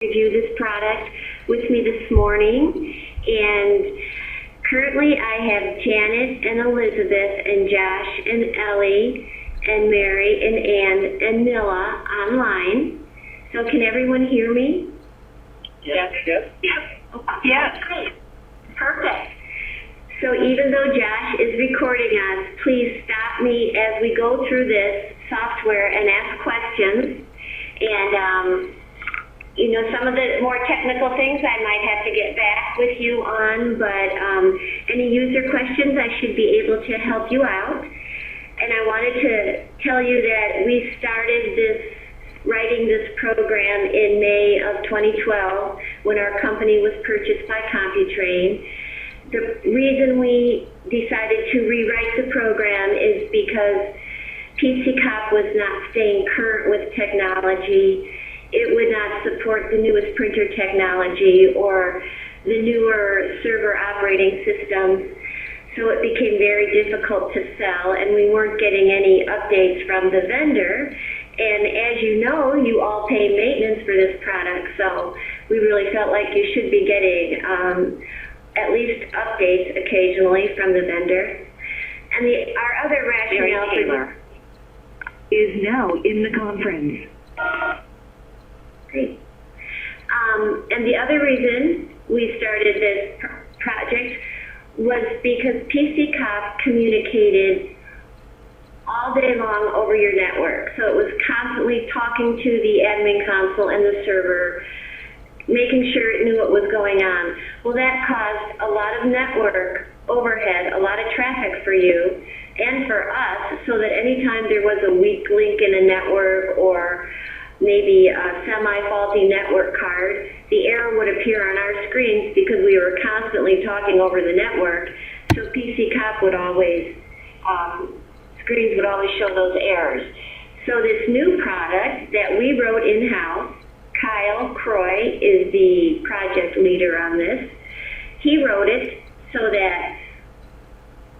review this product with me this morning, and currently I have Janet and Elizabeth and Josh and Ellie and Mary and Ann and Mila online. So can everyone hear me? Yes. Yes. Yes. Great. Perfect. So even though Josh is recording us, please stop me as we go through this software and ask questions. And you know, some of the more technical things I might have to get back with you on, but any user questions I should be able to help you out. And I wanted to tell you that we started writing this program in May of 2012 when our company was purchased by CompuTrain. The reason we decided to rewrite the program is because PCCOP was not staying current with technology. It would not support the newest printer technology or the newer server operating systems. So it became very difficult to sell, and we weren't getting any updates from the vendor. And as you know, you all pay maintenance for this product, so we really felt like you should be getting at least updates occasionally from the vendor. And our other rationale is now in the conference. Great. And the other reason we started this project was because PCCOP communicated all day long over your network. So it was constantly talking to the admin console and the server, making sure it knew what was going on. Well, that caused a lot of network overhead, a lot of traffic for you and for us, so that anytime there was a weak link in a network or maybe a semi-faulty network card, the error would appear on our screens because we were constantly talking over the network. So PCCOP would always, screens would always show those errors. So this new product that we wrote in-house, Kyle Croy is the project leader on this. He wrote it so that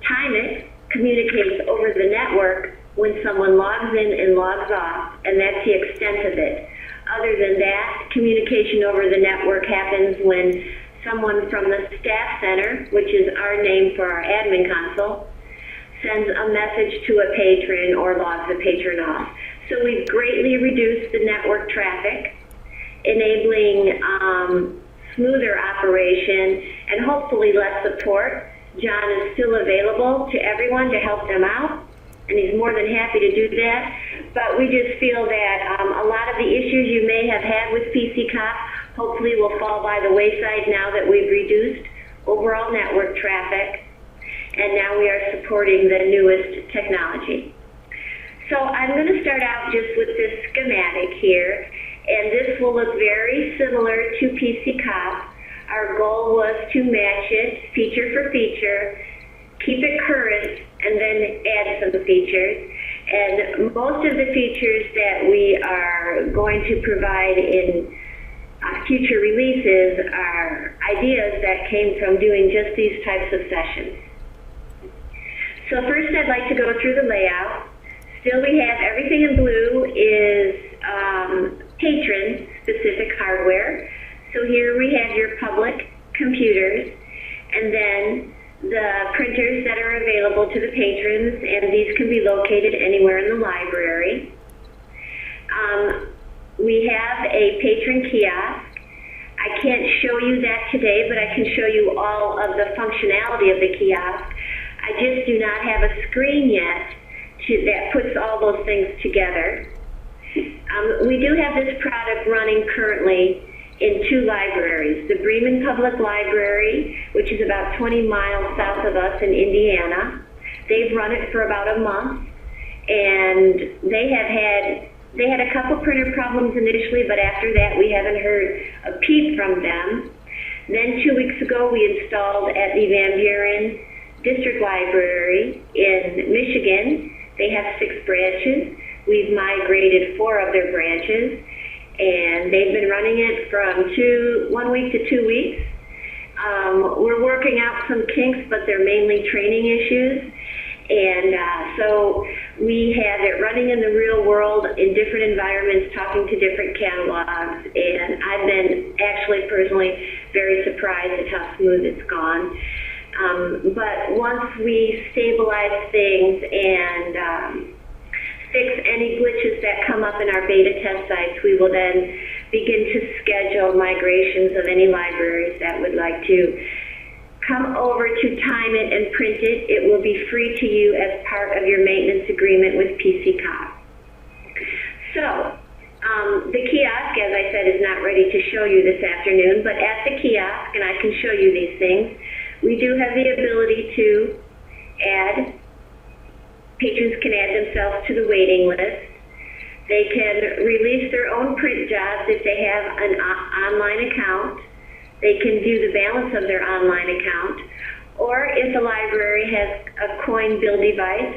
TimeIT communicates over the network when someone logs in and logs off, and that's the extent of it. Other than that, communication over the network happens when someone from the staff center, which is our name for our admin console, sends a message to a patron or logs a patron off. So we've greatly reduced the network traffic, enabling smoother operation and hopefully less support. John is still available to everyone to help them out, and he's more than happy to do that. But we just feel that a lot of the issues you may have had with PCCOP hopefully will fall by the wayside now that we've reduced overall network traffic, and now we are supporting the newest technology. So I'm going to start out just with this schematic here, and this will look very similar to PCCOP. Our goal was to match it feature for feature, keep it current, and then add some features. And most of the features that we are going to provide in future releases are ideas that came from doing just these types of sessions. So first I'd like to go through the layout. Still we have everything in blue is patron-specific hardware. So here we have your public computers, and then the printers that are available to the patrons, and these can be located anywhere in the library. We have a patron kiosk. I can't show you that today, but I can show you all of the functionality of the kiosk. I just do not have a screen yet that puts all those things together. We do have this product running currently in 2 libraries. The Bremen Public Library, which is about 20 miles south of us in Indiana. They've run it for about a month, and they had a couple printer problems initially, but after that we haven't heard a peep from them. Then 2 weeks ago we installed at the Van Buren District Library in Michigan. They have 6 branches. We've migrated 4 of their branches, and they've been running it from 1 week to 2 weeks. We're working out some kinks, but they're mainly training issues. And so we have it running in the real world in different environments, talking to different catalogs, and I've been actually personally very surprised at how smooth it's gone. But once we stabilize things and fix any glitches that come up in our beta test sites, we will then begin to schedule migrations of any libraries that would like to come over to TimeIT and PrintIT. It will be free to you as part of your maintenance agreement with PCCOP. So, the kiosk, as I said, is not ready to show you this afternoon, but at the kiosk, and I can show you these things, we do have the ability to add, patrons can add themselves to the waiting list. They can release their own print jobs if they have an online account. They can view the balance of their online account. Or if the library has a coin bill device,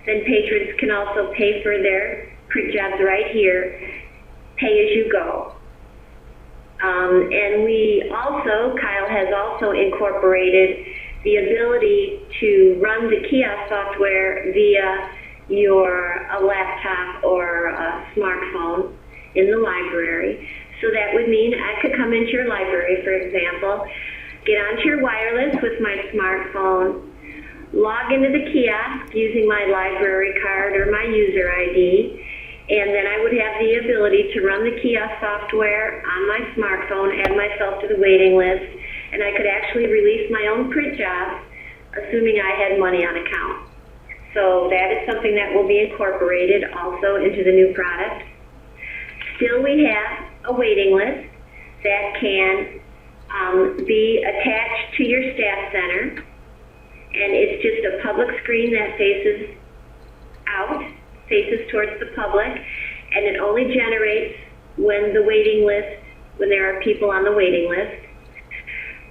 then patrons can also pay for their print jobs right here, pay as you go. And we also, Kyle has also incorporated the ability to run the kiosk software via a laptop or a smartphone in the library. So that would mean I could come into your library, for example, get onto your wireless with my smartphone, log into the kiosk using my library card or my user ID, and then I would have the ability to run the kiosk software on my smartphone, add myself to the waiting list, and I could actually release my own print jobs, assuming I had money on account. So that is something that will be incorporated also into the new product. Still, we have a waiting list that can be attached to your staff center, and it's just a public screen that faces out, faces towards the public, and it only generates when there are people on the waiting list.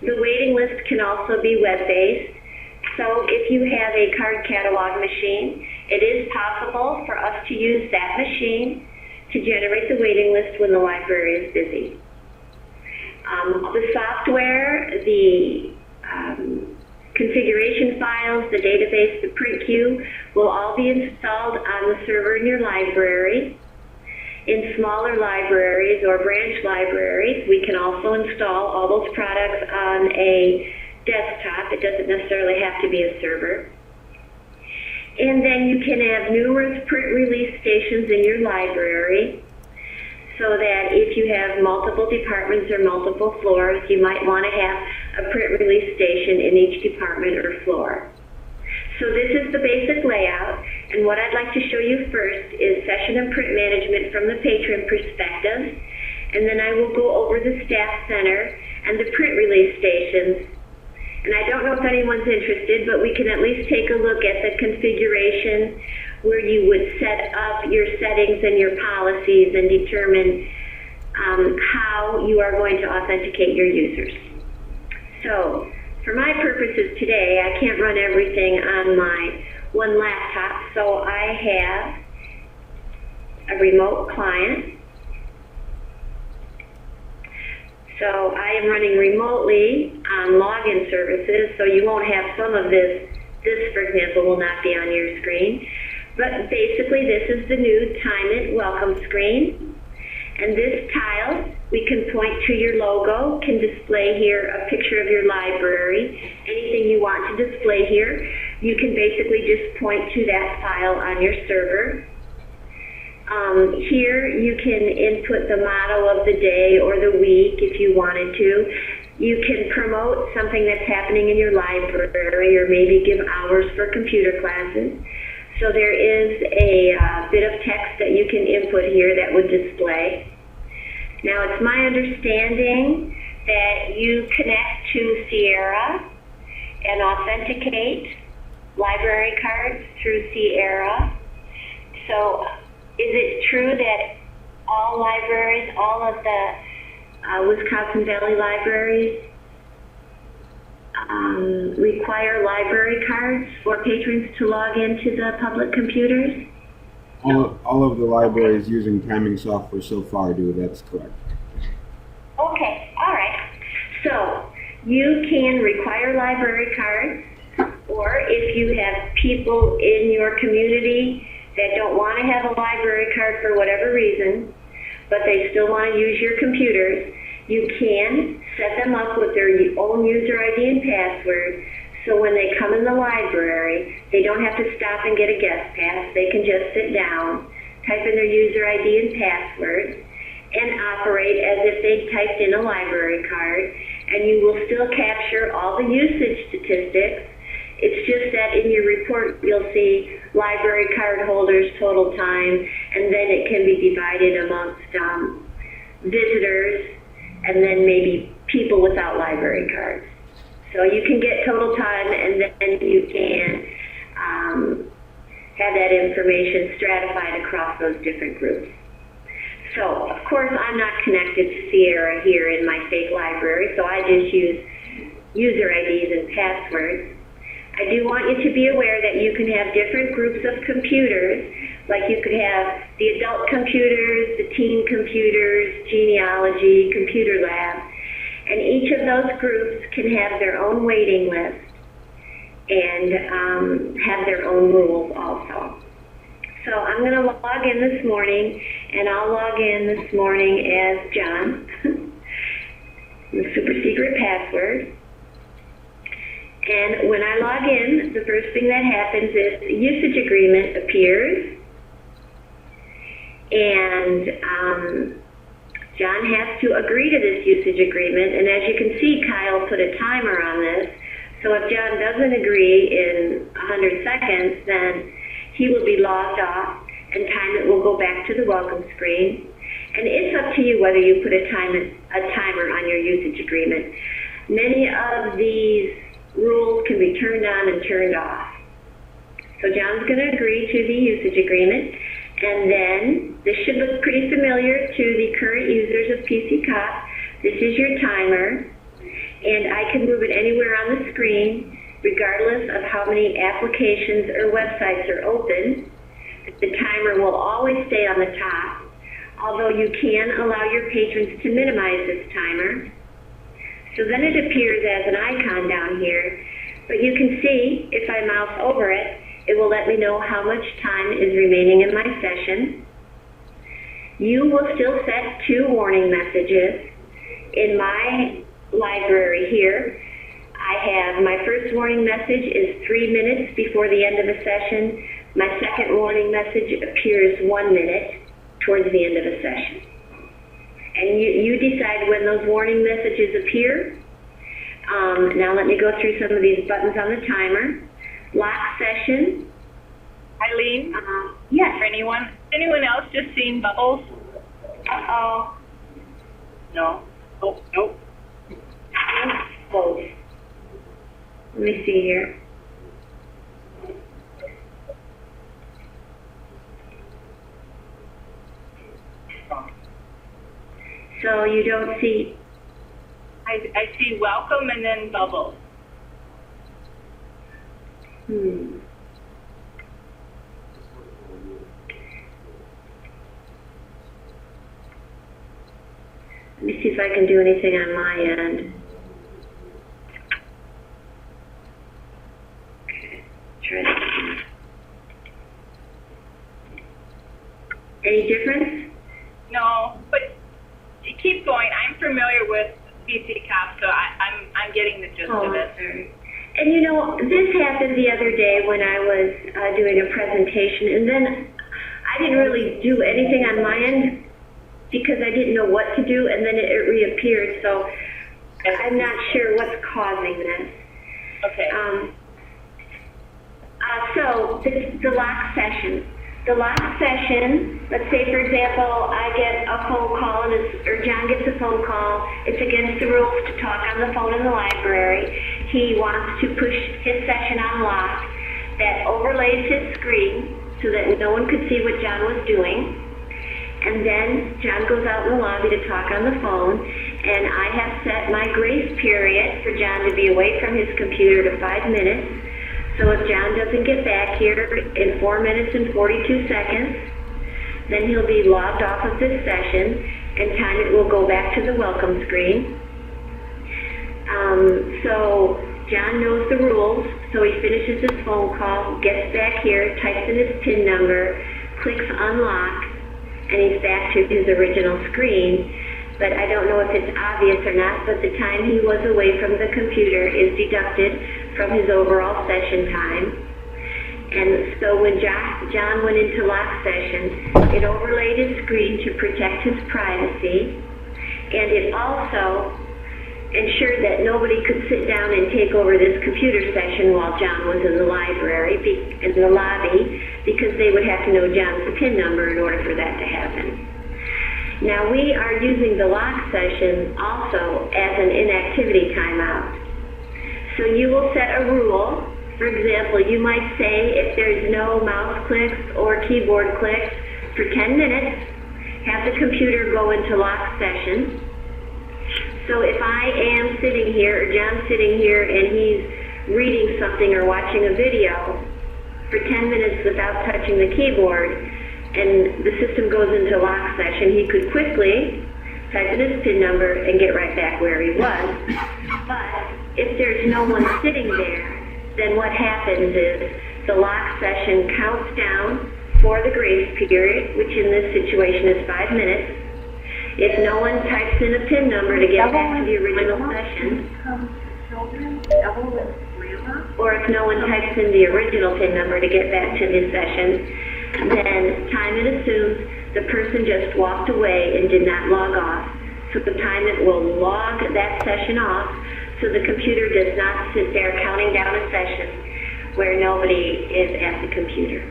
The waiting list can also be web-based. So if you have a card catalog machine, it is possible for us to use that machine to generate the waiting list when the library is busy. The software, the configuration files, the database, the print queue will all be installed on the server in your library. In smaller libraries or branch libraries, we can also install all those products on a desktop. It doesn't necessarily have to be a server. And then you can have numerous print release stations in your library, so that if you have multiple departments or multiple floors, you might want to have a print release station in each department or floor. So this is the basic layout, and what I'd like to show you first is session and print management from the patron perspective, and then I will go over the staff center and the print release stations. And I don't know if anyone's interested, but we can at least take a look at the configuration where you would set up your settings and your policies and determine how you are going to authenticate your users. So, for my purposes today, I can't run everything on my one laptop, so I have a remote client. So I am running remotely on login services, so you won't have some of this. This, for example, will not be on your screen. But basically, this is the new TimeIT welcome screen. And this tile, we can point to your logo, can display here a picture of your library. Anything you want to display here, you can basically just point to that file on your server. Here you can input the motto of the day or the week if you wanted to. You can promote something that's happening in your library or maybe give hours for computer classes. So there is a bit of text that you can input here that would display. Now it's my understanding that you connect to Sierra and authenticate library cards through Sierra. So is it true that all libraries, all of the Wisconsin Valley libraries require library cards for patrons to log into the public computers? All of the libraries using timing software so far do, that's correct. Okay, all right. So you can require library cards, or if you have people in your community that don't want to have a library card for whatever reason, but they still want to use your computers, you can set them up with their own user ID and password, so when they come in the library, they don't have to stop and get a guest pass. They can just sit down, type in their user ID and password, and operate as if they typed in a library card, and you will still capture all the usage statistics. It's just that in your report, you'll see library card holders, total time, and then it can be divided amongst visitors, and then maybe people without library cards. So you can get total time, and then you can have that information stratified across those different groups. So, of course, I'm not connected to Sierra here in my fake library, so I just use user IDs and passwords. I do want you to be aware that you can have different groups of computers, like you could have the adult computers, the teen computers, genealogy, computer lab, and each of those groups can have their own waiting list and have their own rules also. So I'm going to log in this morning, and I'll log in this morning as John, the super secret password. And when I log in, the first thing that happens is the usage agreement appears, and John has to agree to this usage agreement, and as you can see, Kyle put a timer on this, so if John doesn't agree in 100 seconds, then he will be logged off, and TimeIT will go back to the welcome screen, and it's up to you whether you put a timer on your usage agreement. Many of these rules can be turned on and turned off. So John's going to agree to the usage agreement, and then this should look pretty familiar to the current users of PCCOP. This is your timer, and I can move it anywhere on the screen, regardless of how many applications or websites are open. The timer will always stay on the top, although you can allow your patrons to minimize this timer. So then it appears as an icon down here, but you can see if I mouse over it, it will let me know how much time is remaining in my session. You will still set 2 warning messages. In my library here, I have my first warning message is 3 minutes before the end of the session. My second warning message appears 1 minute towards the end of the session. And you decide when those warning messages appear. Now let me go through some of these buttons on the timer. Lock session. Eileen, Yes. for anyone else just seen bubbles? Uh-oh. No. Oh, nope. Close. Let me see here. So you don't see. I see welcome and then bubbles. Let me see if I can do anything on my end. Okay, try this. Any difference? No, but keep going. I'm familiar with PCCOP, so I'm getting the gist of it. Sorry. And you know, this happened the other day when I was doing a presentation, and then I didn't really do anything on my end because I didn't know what to do, and then it reappeared, so I'm not sure what's causing this. Okay. So the lock session. The lock session, let's say for example, I get a phone call, or John gets a phone call. It's against the rules to talk on the phone in the library. He wants to push his session on lock. That overlays his screen so that no one could see what John was doing. And then John goes out in the lobby to talk on the phone, and I have set my grace period for John to be away from his computer to 5 minutes. So if John doesn't get back here in 4 minutes and 42 seconds, then he'll be logged off of this session, and TimeIT will go back to the welcome screen. So John knows the rules, so he finishes his phone call, gets back here, types in his PIN number, clicks unlock, and he's back to his original screen. But I don't know if it's obvious or not, but the time he was away from the computer is deducted from his overall session time. And so when John went into lock session, it overlaid his screen to protect his privacy, and it also ensured that nobody could sit down and take over this computer session while John was in the library, in the lobby, because they would have to know John's PIN number in order for that to happen. Now we are using the lock session also as an inactivity timeout. So you will set a rule. For example, you might say if there's no mouse clicks or keyboard clicks for 10 minutes, have the computer go into lock session. So if I am sitting here, or John's sitting here, and he's reading something or watching a video for 10 minutes without touching the keyboard, and the system goes into lock session, he could quickly type in his PIN number and get right back where he was. But if there's no one sitting there, then what happens is the lock session counts down for the grace period, which in this situation is 5 minutes. If no one types in a PIN number to get back to the original session, or if no one types in the original PIN number to get back to the session, then time it assumes the person just walked away and did not log off. So the time it will log that session off, so the computer does not sit there counting down a session where nobody is at the computer.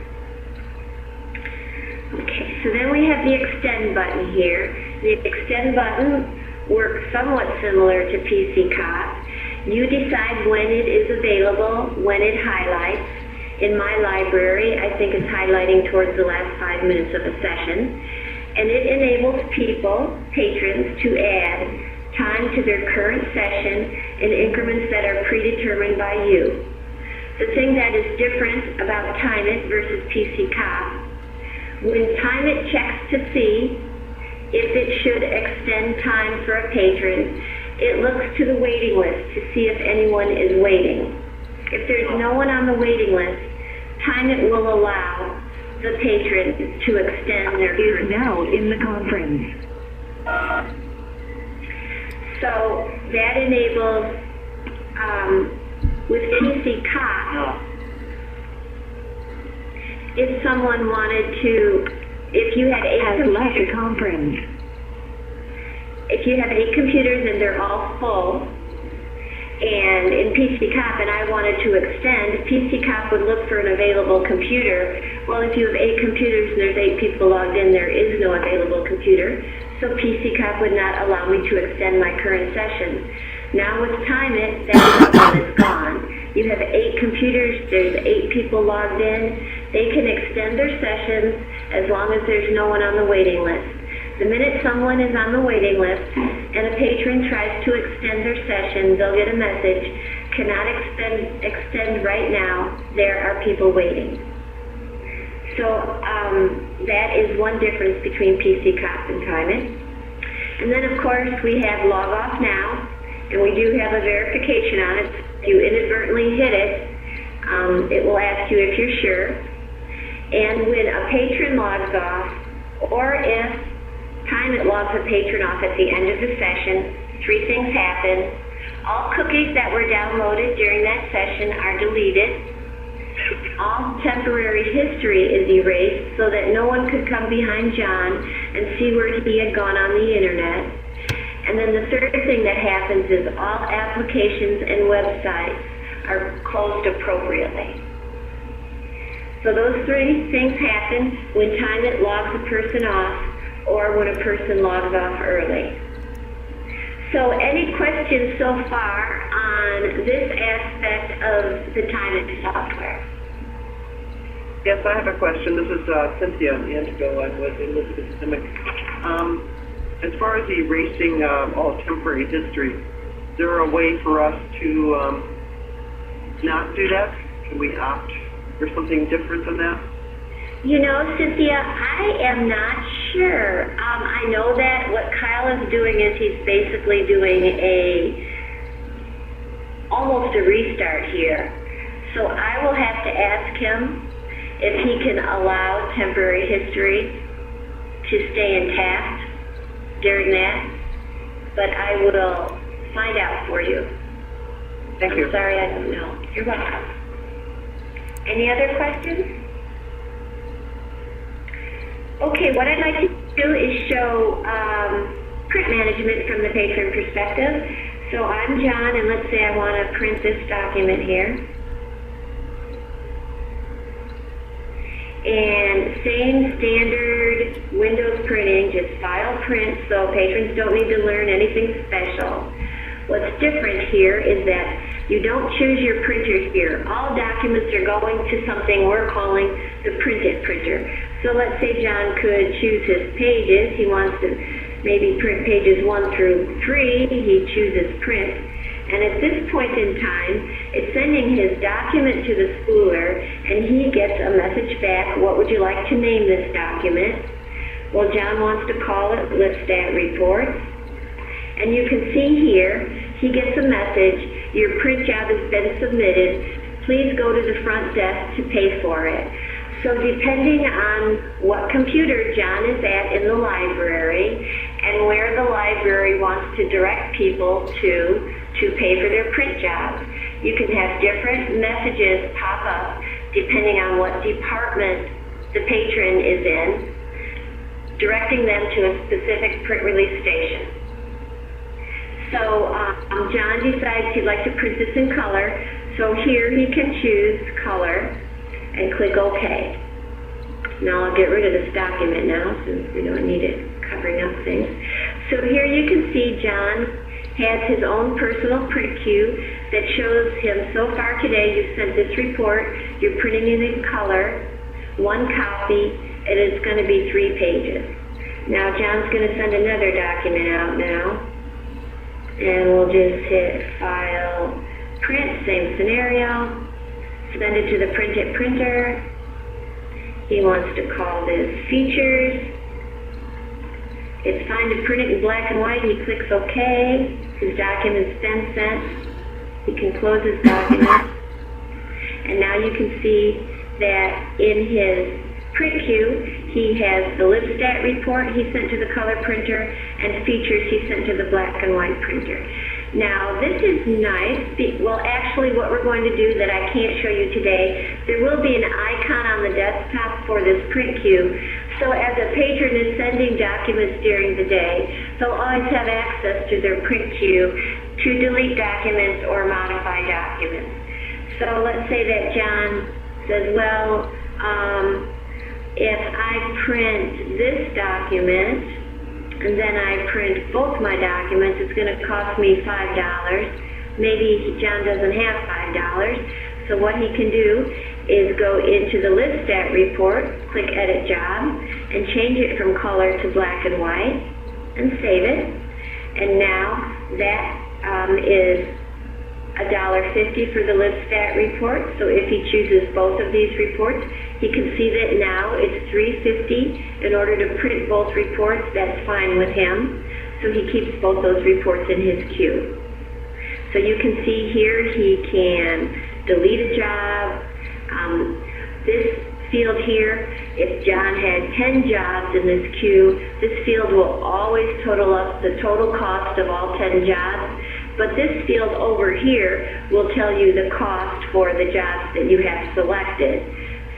Okay, so then we have the extend button here. The extend button works somewhat similar to PC Cop. You decide when it is available, when it highlights. In my library, I think it's highlighting towards the last 5 minutes of a session. And it enables people, patrons, to add time to their current session in increments that are predetermined by you. The thing that is different about TimeIT versus PC Cop, when TimeIT checks to see if it should extend time for a patron, it looks to the waiting list to see if anyone is waiting. If there's no one on the waiting list, TimeIT will allow the patron to extend their Is now in the conference. So that enables, with PC Cop, if someone wanted to, if you had Has left the conference. if you have 8 computers and they're all full, and in PC Cop, and I wanted to extend, PC Cop would look for an available computer. Well, if you have 8 computers and there's 8 people logged in, there is no available computer, so PC Cop would not allow me to extend my current session. Now with TimeIT, that problem is gone. You have 8 computers, there's 8 people logged in, they can extend their sessions as long as there's no one on the waiting list. The minute someone is on the waiting list and a patron tries to extend their session, they'll get a message, cannot extend right now, there are people waiting. So that is one difference between PC Cop and TimeIT. And then of course we have log off now, and we do have a verification on it. If you inadvertently hit it, it will ask you if you're sure. And when a patron logs off, or if TimeIT logs a patron off at the end of the session, 3 things happen. All cookies that were downloaded during that session are deleted. All temporary history is erased so that no one could come behind John and see where he had gone on the internet. And then the third thing that happens is all applications and websites are closed appropriately. So those 3 things happen when TimeIT logs a person off or when a person logs off early. So any questions so far on this aspect of the TimeIT software? Yes, I have a question. This is Cynthia Antigo. I'm with Elizabeth Simic. As far as erasing all temporary history, is there a way for us to not do that? Can we opt for something different than that? You know, Cynthia, I am not sure. I know that what Kyle is doing is he's basically doing almost a restart here. So I will have to ask him if he can allow temporary history to stay intact during that, but I will find out for you. Thank you. I'm sorry, I don't know. You're welcome. Any other questions? Okay, what I'd like to do is show print management from the patron perspective. So I'm John, and let's say I want to print this document here. And same standard Windows printing, just file print, so patrons don't need to learn anything special. What's different here is that you don't choose your printer here. All documents are going to something we're calling the PrintIT printer. So let's say John could choose his pages. He wants to maybe print pages 1 through 3. He chooses print. And at this point in time, it's sending his document to the spooler, and he gets a message back. What would you like to name this document? Well, John wants to call it ListStat Reports. And you can see here, he gets a message, your print job has been submitted, please go to the front desk to pay for it. So depending on what computer John is at in the library and where the library wants to direct people to pay for their print jobs, you can have different messages pop up depending on what department the patron is in, directing them to a specific print release station. So John decides he'd like to print this in color. So here he can choose color and click OK. Now I'll get rid of this document now since we don't need it covering up things. So here you can see John has his own personal print queue that shows him so far today you sent this report, you're printing it in color, 1 copy, and it's going to be 3 pages. Now John's going to send another document out now. And we'll just hit File, Print, same scenario, send it to the PrintIT printer. He wants to call this Features. It's fine to print it in black and white. He clicks OK. His document's been sent. He can close his document. And now you can see that in his print queue, he has the ListStat report he sent to the color printer and features he sent to the black and white printer. Now, this is nice. Well, actually, what we're going to do that I can't show you today, there will be an icon on the desktop for this print queue. So as a patron is sending documents during the day, they'll always have access to their print queue to delete documents or modify documents. So let's say that John says, well, if I print this document, and then I print both my documents, it's going to cost me $5. Maybe John doesn't have $5. So what he can do is go into the ListStat report, click Edit Job, and change it from color to black and white, and save it. And now that is $1.50 for the ListStat report. So if he chooses both of these reports, he can see that now it's $3.50 in order to print both reports. That's fine with him. So he keeps both those reports in his queue. So you can see here he can delete a job. This field here, if John had 10 jobs in this queue, this field will always total up the total cost of all 10 jobs. But this field over here will tell you the cost for the jobs that you have selected.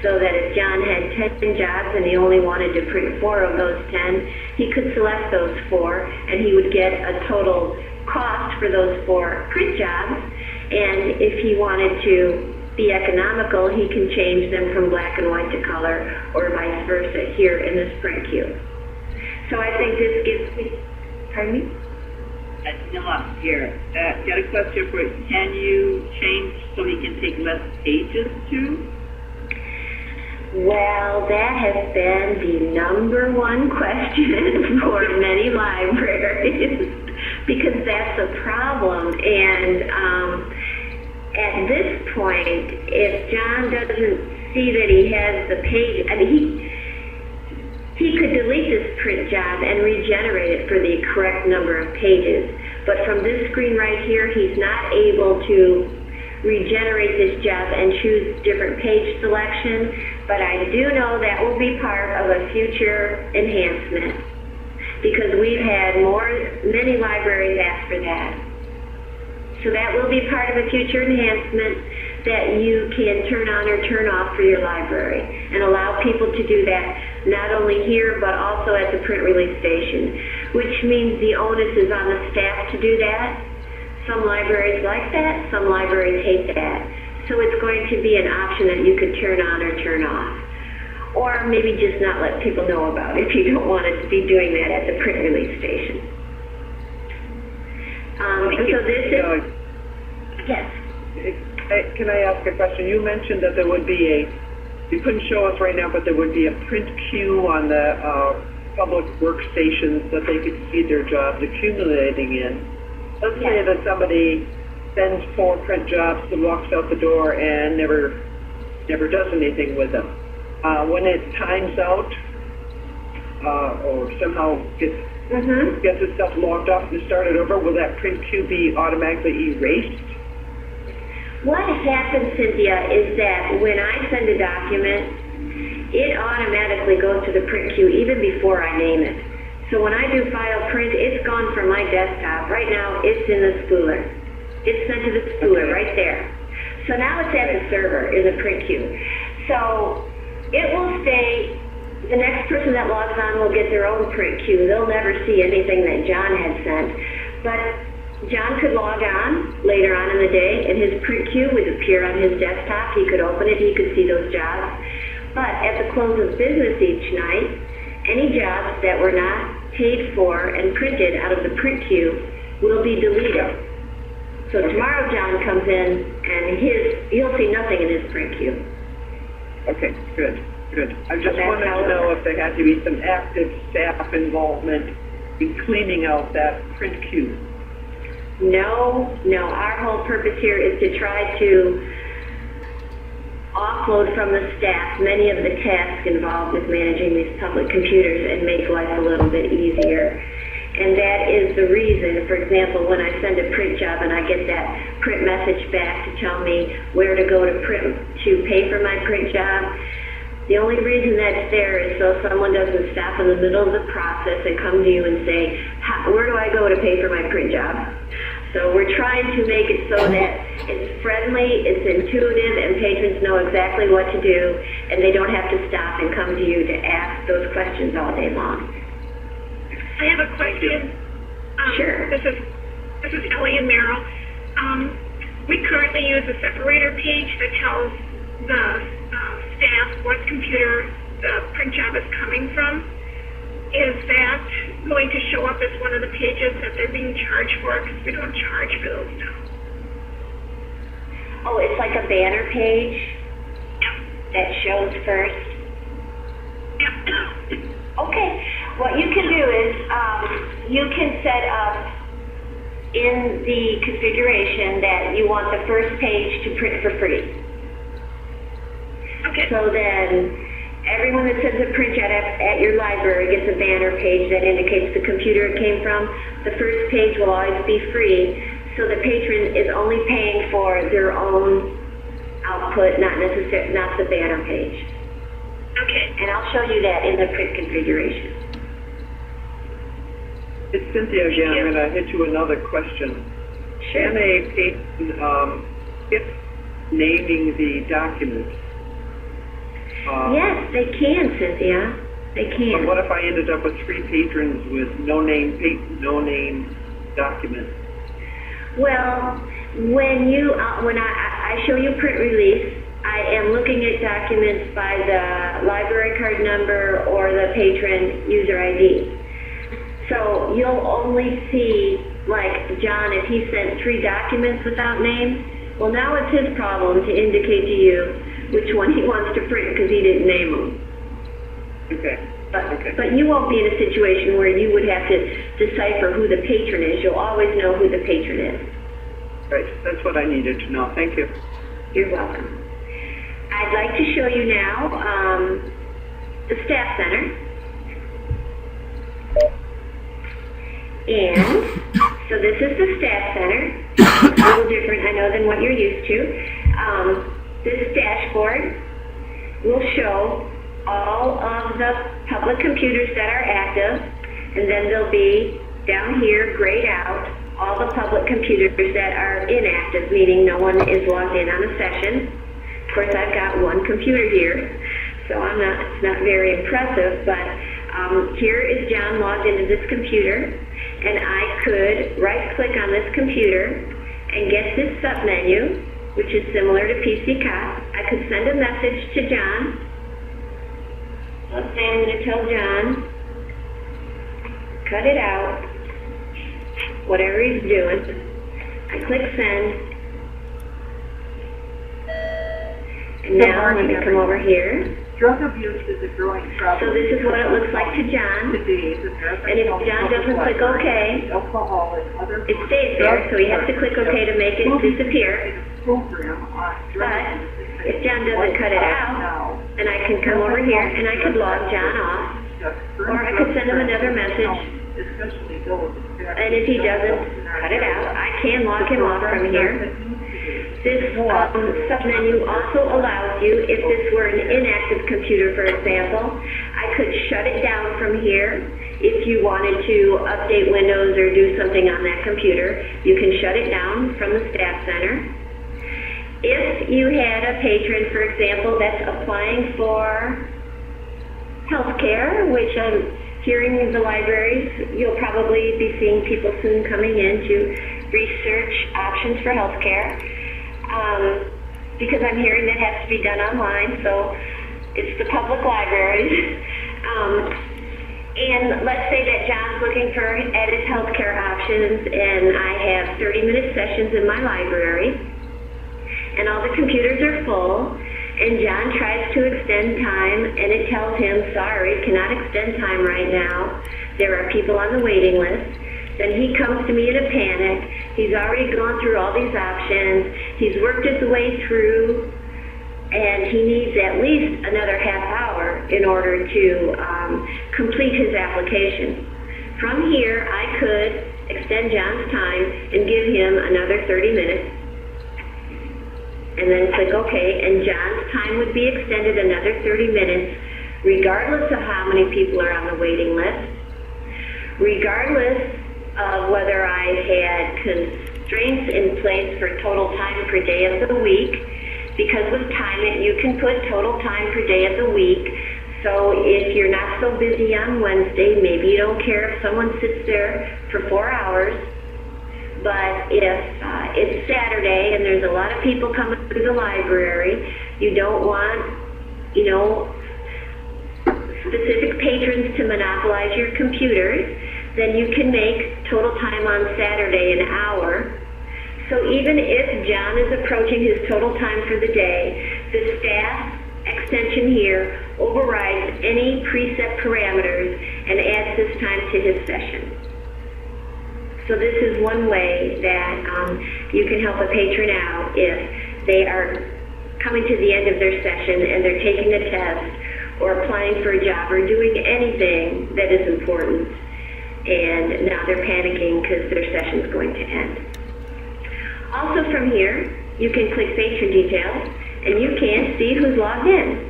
So that if John had 10 jobs and he only wanted to print 4 of those 10, he could select those 4 and he would get a total cost for those 4 print jobs. And if he wanted to be economical, he can change them from black and white to color or vice versa here in this print queue. So I think this gives me, pardon me? No, I'm here. Got a question for you. Can you change so he can take less pages too? Well, that has been the #1 question for many libraries because that's a problem. And at this point, if John doesn't see that he has the page, I mean, he could delete this print job and regenerate it for the correct number of pages. But from this screen right here, he's not able to regenerate this job and choose different page selection, but I do know that will be part of a future enhancement because we've had many libraries ask for that. So that will be part of a future enhancement that you can turn on or turn off for your library and allow people to do that not only here but also at the print release station, which means the onus is on the staff to do that. Some libraries like that, some libraries hate that. So it's going to be an option that you could turn on or turn off. Or maybe just not let people know about if you don't want to be doing that at the print release station. So this is, yes. Can I ask a question? You mentioned that there would be you couldn't show us right now, but there would be a print queue on the public workstations that they could see their jobs accumulating in. Let's say that somebody sends 4 print jobs and walks out the door and never does anything with them. When it times out, or somehow gets itself logged off and started over, will that print queue be automatically erased? What happens, Cynthia, is that when I send a document, it automatically goes to the print queue even before I name it. So when I do file print, it's gone from my desktop. Right now, it's in the spooler. It's sent to the spooler right there. So now it's at the server in the print queue. So it will stay, the next person that logs on will get their own print queue. They'll never see anything that John had sent. But John could log on later on in the day and his print queue would appear on his desktop. He could open it, he could see those jobs. But at the close of business each night, any jobs that were not paid for and printed out of the print queue will be deleted. So tomorrow John comes in and he'll see nothing in his print queue. Okay, good. I just wanted to know if there had to be some active staff involvement in cleaning out that print queue. No, our whole purpose here is to try to offload from the staff many of the tasks involved with managing these public computers and make life a little bit easier. And that is the reason, for example, when I send a print job and I get that print message back to tell me where to go to print to pay for my print job, the only reason that's there is so someone doesn't stop in the middle of the process and come to you and say, where do I go to pay for my print job? So we're trying to make it so that it's friendly, it's intuitive, and patrons know exactly what to do, and they don't have to stop and come to you to ask those questions all day long. I have a question. Sure. This is Ellie and Merrill. We currently use a separator page that tells the staff what computer the print job is coming from. Is that going to show up as one of the pages that they're being charged for? Because we don't charge for those now. Oh, it's like a banner page that shows first? Okay. What you can do is you can set up in the configuration that you want the first page to print for free. Okay. So then everyone that sends a print job at your library gets a banner page that indicates the computer it came from. The first page will always be free, so the patron is only paying for their own output, not the banner page. Okay. And I'll show you that in the print configuration. It's Cynthia again. I'm going to hit you another question. Sure. Can a patron skip naming the document? Yes, they can, Cynthia. They can. But what if I ended up with 3 patrons with no name document? Well, when I show you print release, I am looking at documents by the library card number or the patron user ID. So you'll only see, like John, if he sent 3 documents without names, well now it's his problem to indicate to you which one he wants to print because he didn't name them. Okay. But you won't be in a situation where you would have to decipher who the patron is. You'll always know who the patron is. Right. That's what I needed to know. Thank you. You're welcome. I'd like to show you now the Staff Center. And So this is the staff center. It's a little different, I know, than what you're used to. This dashboard will show all of the public computers that are active, and then there'll be down here grayed out all the public computers that are inactive, meaning no one is logged in on a session. Of course, I've got one computer here, so it's not very impressive, but here is John logged into this computer, and I could right-click on this computer and get this submenu, which is similar to PC Cop. I could send a message to John. Let's say I'm going to tell John, cut it out, whatever he's doing. I click send. And now I'm going to come over here. Drug abuse is a growing problem. So this is what it looks like to John. Today, And if John doesn't click OK, alcohol and other it stays there, so he has to click OK to make it disappear. program on drug But abuse. if John doesn't cut it out, then I can come over here and I could log John off, or I could send him another message. Especially those. And if he doesn't cut it out, I can log him off from here. This submenu also allows you, if this were an inactive computer, for example, I could shut it down from here. If you wanted to update Windows or do something on that computer, you can shut it down from the staff center. If you had a patron, for example, that's applying for healthcare, which I'm hearing in the libraries, you'll probably be seeing people soon coming in to research options for healthcare. Because I'm hearing that has to be done online, so it's the public libraries. And let's say that John's looking for added healthcare options, and I have 30-minute sessions in my library, and all the computers are full, and John tries to extend time, and it tells him, sorry, cannot extend time right now. There are people on the waiting list. Then he comes to me in a panic. He's already gone through all these options. He's worked his way through, and he needs at least another half hour in order to complete his application. From here, I could extend John's time and give him another 30 minutes, and then click OK, and John's time would be extended another 30 minutes, regardless of how many people are on the waiting list, regardless of whether I had constraints in place for total time per day of the week, because with TimeIT you can put total time per day of the week. So if you're not so busy on Wednesday, maybe you don't care if someone sits there for 4 hours, but if it's Saturday and there's a lot of people coming through the library, you don't want, specific patrons to monopolize your computers, then you can make total time on Saturday an hour. So even if John is approaching his total time for the day, the staff extension here overrides any preset parameters and adds this time to his session. So this is one way that you can help a patron out if they are coming to the end of their session and they're taking a test or applying for a job or doing anything that is important, and now they're panicking because their session's going to end. Also from here, you can click patron details, and you can see who's logged in.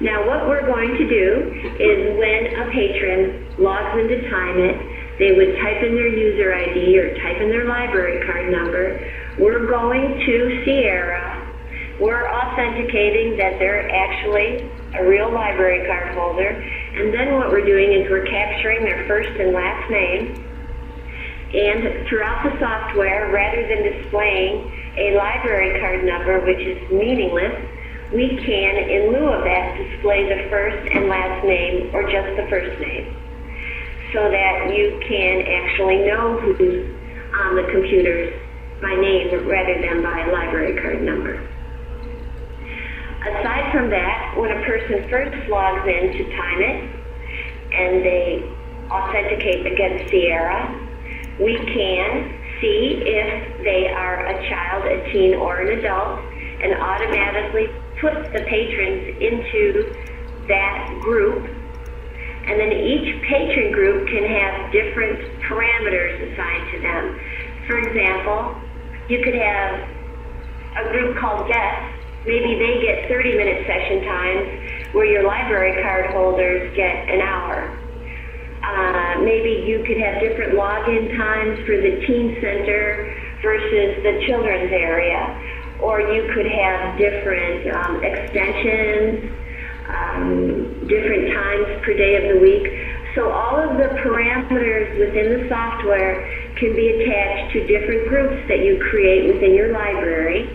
Now what we're going to do is when a patron logs into TimeIT, they would type in their user ID or type in their library card number. We're going to Sierra. We're authenticating that they're actually a real library card holder. And then what we're doing is we're capturing their first and last name. And throughout the software, rather than displaying a library card number, which is meaningless, we can, in lieu of that, display the first and last name or just the first name, so that you can actually know who's on the computers by name rather than by library card number. Aside from that, when a person first logs into TimeIT and they authenticate against Sierra, we can see if they are a child, a teen, or an adult, and automatically put the patrons into that group. And then each patron group can have different parameters assigned to them. For example, you could have a group called guests. Maybe they get 30-minute session times where your library card holders get an hour. Maybe you could have different login times for the teen center versus the children's area. Or you could have different extensions, different times per day of the week. So all of the parameters within the software can be attached to different groups that you create within your library.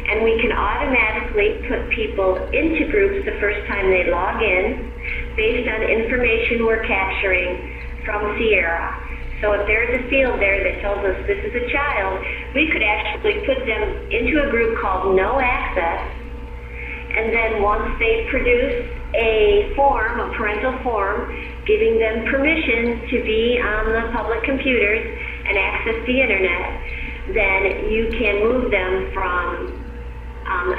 And we can automatically put people into groups the first time they log in based on information we're capturing from Sierra. So if there's a field there that tells us this is a child, we could actually put them into a group called No Access. And then once they produce a form, a parental form, giving them permission to be on the public computers and access the internet, then you can move them from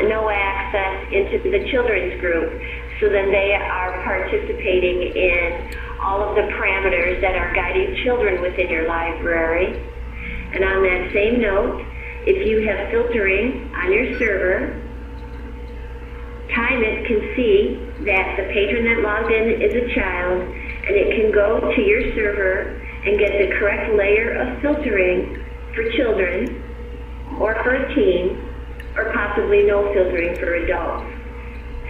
no access into the children's group. So then they are participating in all of the parameters that are guiding children within your library. And on that same note, if you have filtering on your server, TimeIT can see that the patron that logged in is a child, and it can go to your server and get the correct layer of filtering for children, or for a teen, or possibly no filtering for adults.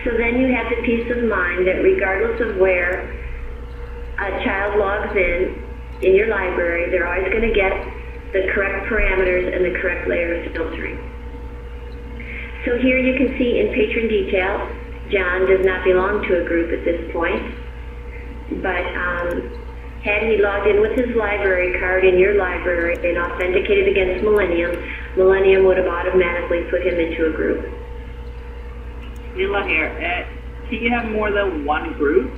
So then you have the peace of mind that regardless of where a child logs in your library, they're always going to get the correct parameters and the correct layer of filtering. So here you can see in patron details, John does not belong to a group at this point, but had he logged in with his library card in your library and authenticated against Millennium, Millennium would have automatically put him into a group. Mila here, can you have more than one group?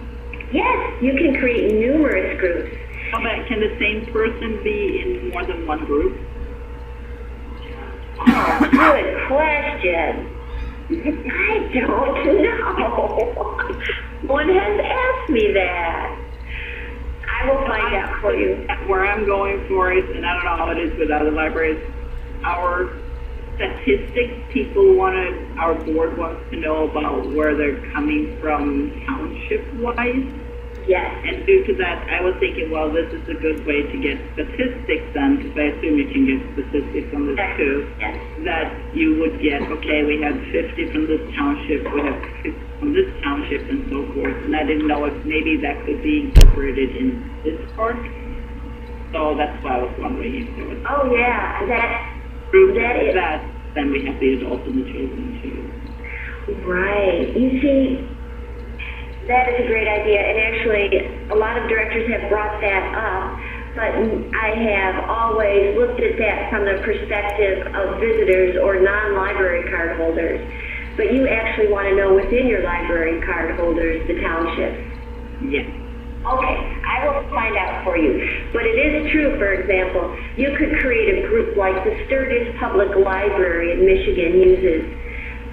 Yes, you can create numerous groups. How about, can the same person be in more than one group? Oh, good question. I don't know. One has asked me that. I will find out for you. Where I'm going for is, and I don't know how it is with other libraries, our statistics, our board wants to know about where they're coming from township-wise. Yes. And due to that, I was thinking, well, this is a good way to get statistics then, because I assume you can get statistics on this too. Yes. That you would get, okay, we had 50 from this township, we have 50 from this township, and so forth. And I didn't know if maybe that could be incorporated in this part. So that's why I was wondering if there was. Oh yeah, that is that. Then we have the adults and the children too. right. You see, that is a great idea, and actually, a lot of directors have brought that up, but I have always looked at that from the perspective of visitors or non-library card holders. But you actually want to know within your library card holders, the townships. Yes. Okay, I will find out for you. But it is true, for example, you could create a group like the Sturgis Public Library in Michigan uses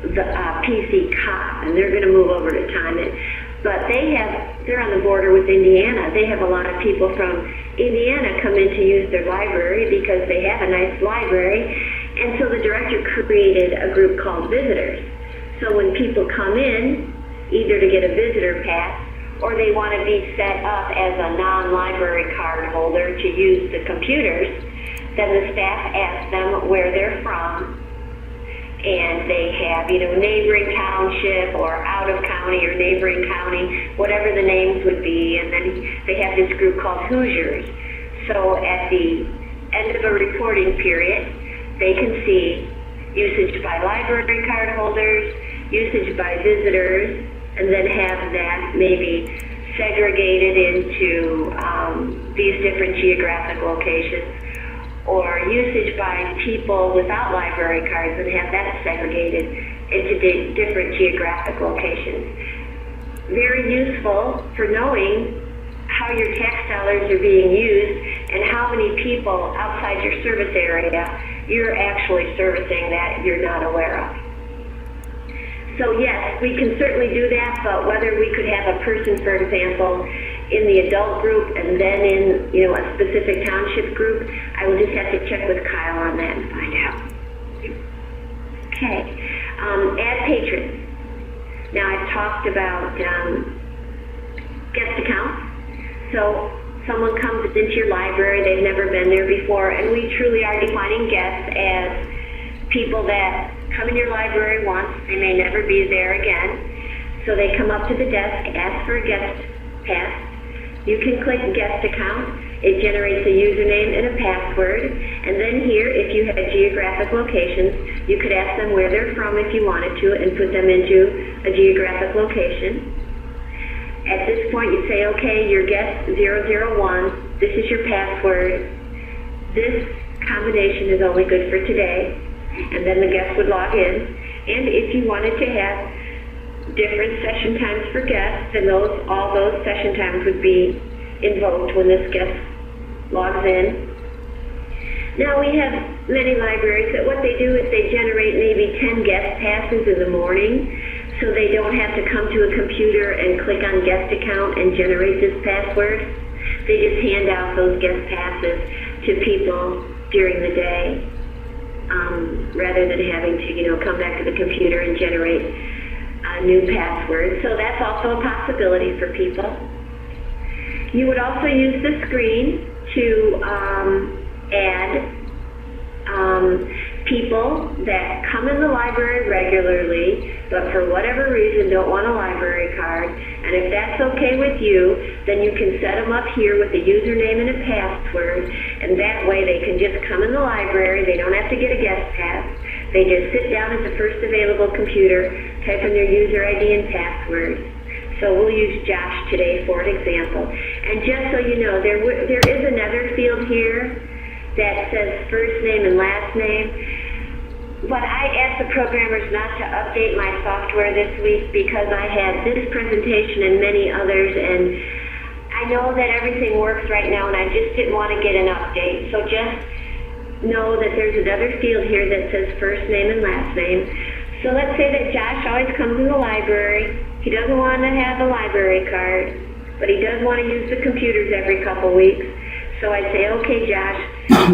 the PC COP, and they're going to move over to TimeIT. But they're on the border with Indiana. They have a lot of people from Indiana come in to use their library because they have a nice library. And so the director created a group called Visitors. So when people come in, either to get a visitor pass, or they want to be set up as a non-library card holder to use the computers, then the staff asks them where they're from, and they have, neighboring township or out of county or neighboring county, whatever the names would be, and then they have this group called Hoosiers. So at the end of a reporting period, they can see usage by library card holders, usage by visitors, and then have that maybe segregated into these different geographic locations, or usage by people without library cards and have that segregated into different geographic locations. Very useful for knowing how your tax dollars are being used and how many people outside your service area you're actually servicing that you're not aware of. So yes, we can certainly do that, but whether we could have a person, for example, in the adult group and then in, you know, a specific township group. I will just have to check with Kyle on that and find out. Okay, add patrons. Now I've talked about guest accounts. So someone comes into your library, they've never been there before, and we truly are defining guests as people that come in your library once, they may never be there again. So they come up to the desk, ask for a guest pass. You can click guest account. It generates a username and a password. And then here, if you had geographic locations, you could ask them where they're from if you wanted to and put them into a geographic location. At this point, you say, okay, your guest 001, this is your password. This combination is only good for today. And then the guest would log in. And if you wanted to have different session times for guests, then all those session times would be invoked when this guest logs in. Now we have many libraries that what they do is they generate maybe 10 guest passes in the morning, so they don't have to come to a computer and click on guest account and generate this password. They just hand out those guest passes to people during the day, rather than having to, you know, come back to the computer and generate a new password. So that's also a possibility for people. You would also use the screen to add people that come in the library regularly, but for whatever reason don't want a library card. And if that's okay with you, then you can set them up here with a username and a password, and that way they can just come in the library. They don't have to get a guest pass. They just sit down at the first available computer, type in their user ID and password. So we'll use Josh today for an example. And just so you know, there is another field here that says first name and last name. But I asked the programmers not to update my software this week because I had this presentation and many others, and I know that everything works right now, and I just didn't want to get an update. So just know that there's another field here that says first name and last name. So let's say that Josh always comes in the library. He doesn't want to have a library card, but he does want to use the computers every couple weeks. So I'd say, okay, Josh,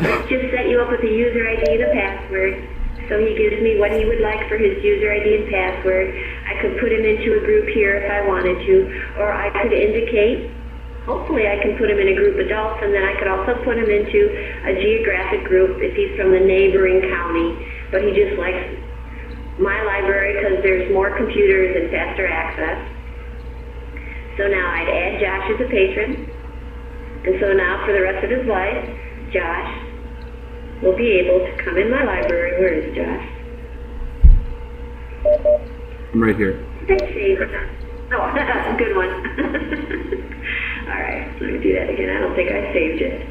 let's just set you up with a user ID and a password. So he gives me what he would like for his user ID and password. I could put him into a group here if I wanted to, or I could indicate, hopefully I can put him in a group adults, and then I could also put him into a geographic group if he's from the neighboring county, but he just likes my library because there's more computers and faster access. So now I'd add Josh as a patron. And so now for the rest of his life, Josh will be able to come in my library. Where is Josh? I'm right here. Let's see. Oh, good one. All right, let me do that again. I don't think I saved it.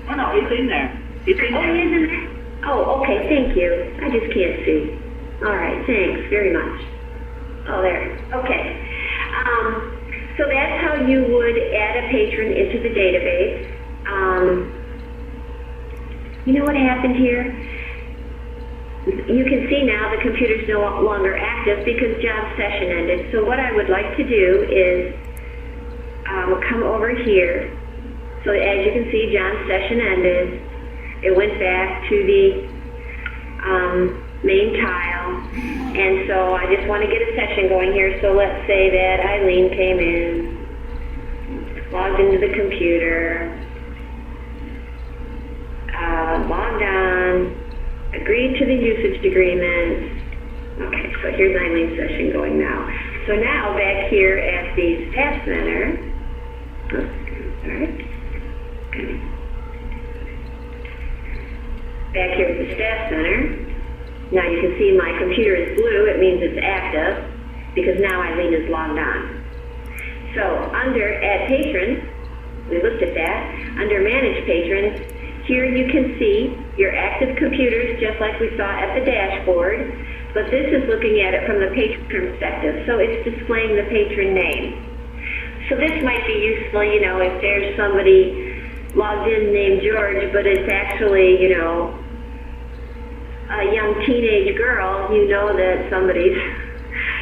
Oh, no, he's in there. He's in Oh, there. he is in there? Oh, okay, thank you. I just can't see. All right, thanks very much. Oh, there. Okay. So that's how you would add a patron into the database. You know what happened here? You can see now the computer's no longer active because John's session ended. So what I would like to do is come over here. So as you can see, John's session ended. It went back to the main tile, and so I just want to get a session going here. So let's say that Eileen came in, logged into the computer, logged on, agreed to the usage agreement. Okay, so here's Eileen's session going now. So now back here at the staff center, back here at the staff center, now you can see my computer is blue. It means it's active because now Eileen is logged on. So under Add Patrons, we looked at that. Under Manage Patrons, here you can see your active computers just like we saw at the dashboard, but this is looking at it from the patron perspective. So it's displaying the patron name. So this might be useful, you know, if there's somebody logged in named George, but it's actually, you know, a young teenage girl, you know that somebody's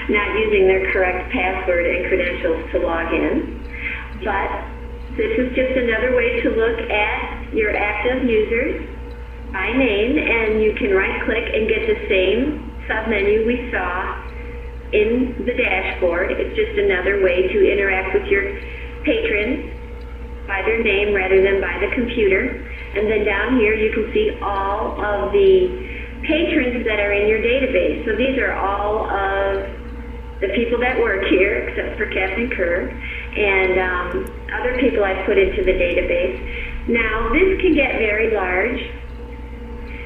not using their correct password and credentials to log in. But This is just another way to look at your active users by name, and you can right-click and get the same submenu we saw in the dashboard. It's just another way to interact with your patrons by their name rather than by the computer. And then down here you can see all of the patrons that are in your database. So these are all of the people that work here, except for Captain Kerr, and other people I've put into the database. Now, this can get very large.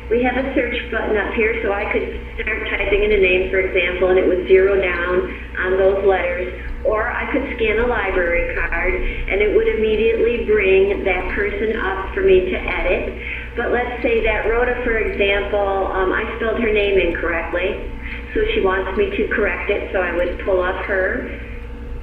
We have a search button up here, so I could start typing in a name, for example, and it would zero down on those letters. Or I could scan a library card, and it would immediately bring that person up for me to edit. But let's say that Rhoda, for example, I spelled her name incorrectly, so she wants me to correct it, so I would pull up her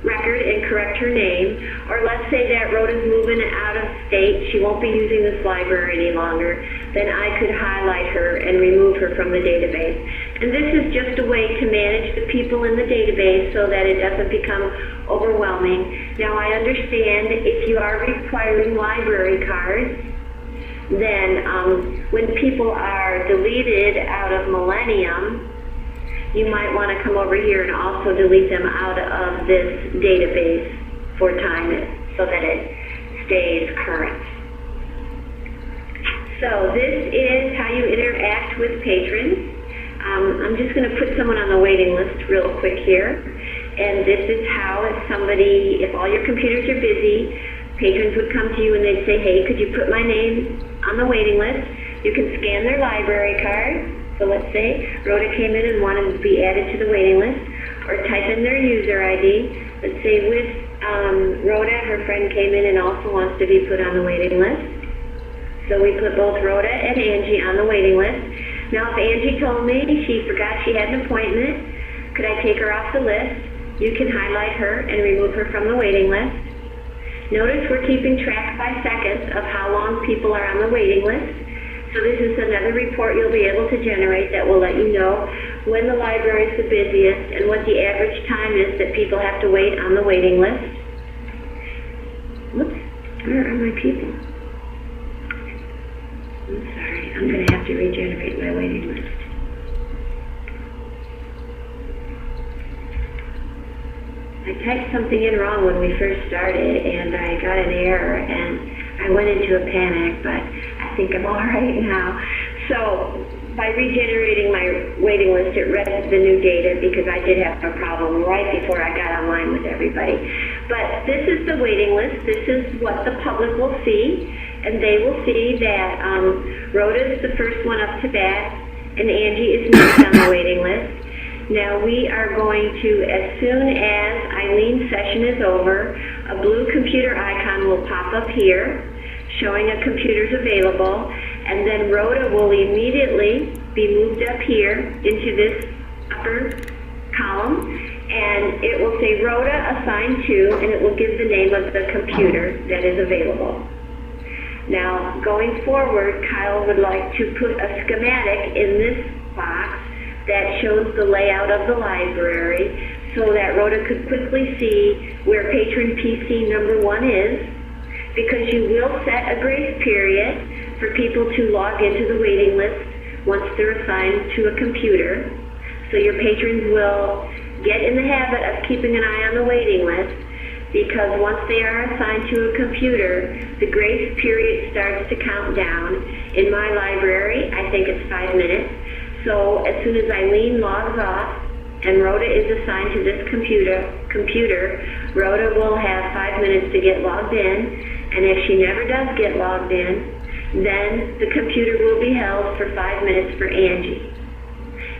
record and correct her name. Or let's say that Rhoda's moving out of state, she won't be using this library any longer, then I could highlight her and remove her from the database. And this is just a way to manage the people in the database so that it doesn't become overwhelming. Now, I understand if you are requiring library cards, then when people are deleted out of Millennium, you might want to come over here and also delete them out of this database for TimeIT so that it stays current. So this is how you interact with patrons. I'm just going to put someone on the waiting list real quick here. And this is how if all your computers are busy, patrons would come to you and they'd say, hey, could you put my name on the waiting list? You can scan their library card. So let's say Rhoda came in and wanted to be added to the waiting list, or type in their user ID. Let's say with Rhoda, her friend came in and also wants to be put on the waiting list. So we put both Rhoda and Angie on the waiting list. Now if Angie told me she forgot she had an appointment, could I take her off the list? You can highlight her and remove her from the waiting list. Notice we're keeping track by seconds of how long people are on the waiting list. So this is another report you'll be able to generate that will let you know when the library is the busiest and what the average time is that people have to wait on the waiting list. Whoops, where are my people? I'm sorry, I'm going to have to regenerate my waiting list. I typed something in wrong when we first started and I got an error and I went into a panic, but I think I'm all right now. So by regenerating my waiting list, it read the new data because I did have a problem right before I got online with everybody. But this is the waiting list. This is what the public will see, and they will see that Rhoda is the first one up to bat, and Angie is next on the waiting list. Now we are going to, as soon as Eileen's session is over, a blue computer icon will pop up here, showing a computer's available, and then Rhoda will immediately be moved up here into this upper column, and it will say Rhoda assigned to, and it will give the name of the computer that is available. Now, going forward, Kyle would like to put a schematic in this box that shows the layout of the library so that Rhoda could quickly see where patron PC number 1 is, because you will set a grace period for people to log into the waiting list once they're assigned to a computer. So your patrons will get in the habit of keeping an eye on the waiting list, because once they are assigned to a computer, the grace period starts to count down. In my library, I think it's 5 minutes. So as soon as Eileen logs off and Rhoda is assigned to this computer, Rhoda will have 5 minutes to get logged in, and if she never does get logged in, then the computer will be held for 5 minutes for Angie.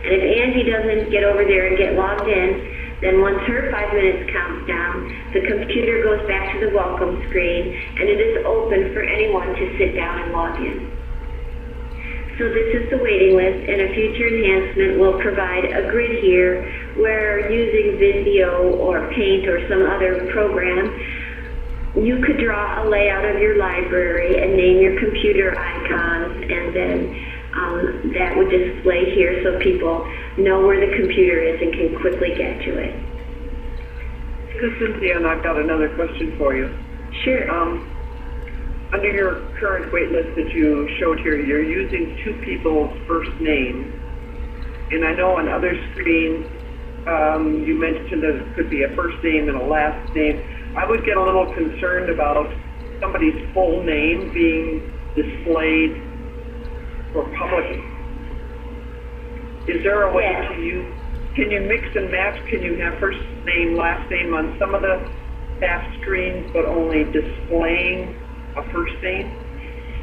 And if Angie doesn't get over there and get logged in, then once her 5 minutes counts down, the computer goes back to the welcome screen, and it is open for anyone to sit down and log in. So this is the waiting list, and a future enhancement will provide a grid here where, using Visio or Paint or some other program, you could draw a layout of your library and name your computer icons, and then that would display here so people know where the computer is and can quickly get to it. This is Cynthia, and I've got another question for you. Sure. under your current wait list that you showed here, you're using two people's first names. And I know on other screens, you mentioned that it could be a first name and a last name. I would get a little concerned about somebody's full name being displayed for public. Is there a way Yes. to use, can you mix and match? Can you have first name, last name on some of the staff screens, but only displaying a first name?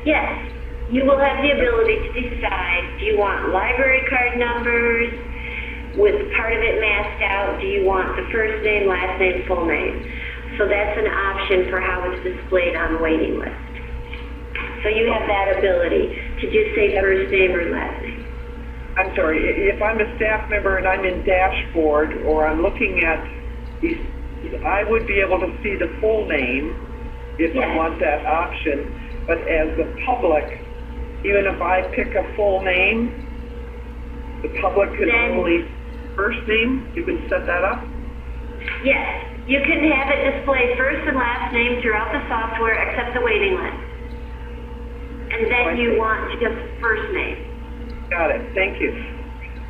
Yes, you will have the ability to decide, do you want library card numbers with part of it masked out? Do you want the first name, last name, full name? So that's an option for how it's displayed on the waiting list. So you have that ability to just say first name or last name. I'm sorry, if I'm a staff member and I'm in dashboard or I'm looking at these, I would be able to see the full name if I Yes. want that option. But as the public, even if I pick a full name, the public can Then- only first name. You can set that up. Yes, you can have it display first and last name throughout the software except the waiting list. And then you want just first name. Got it. Thank you.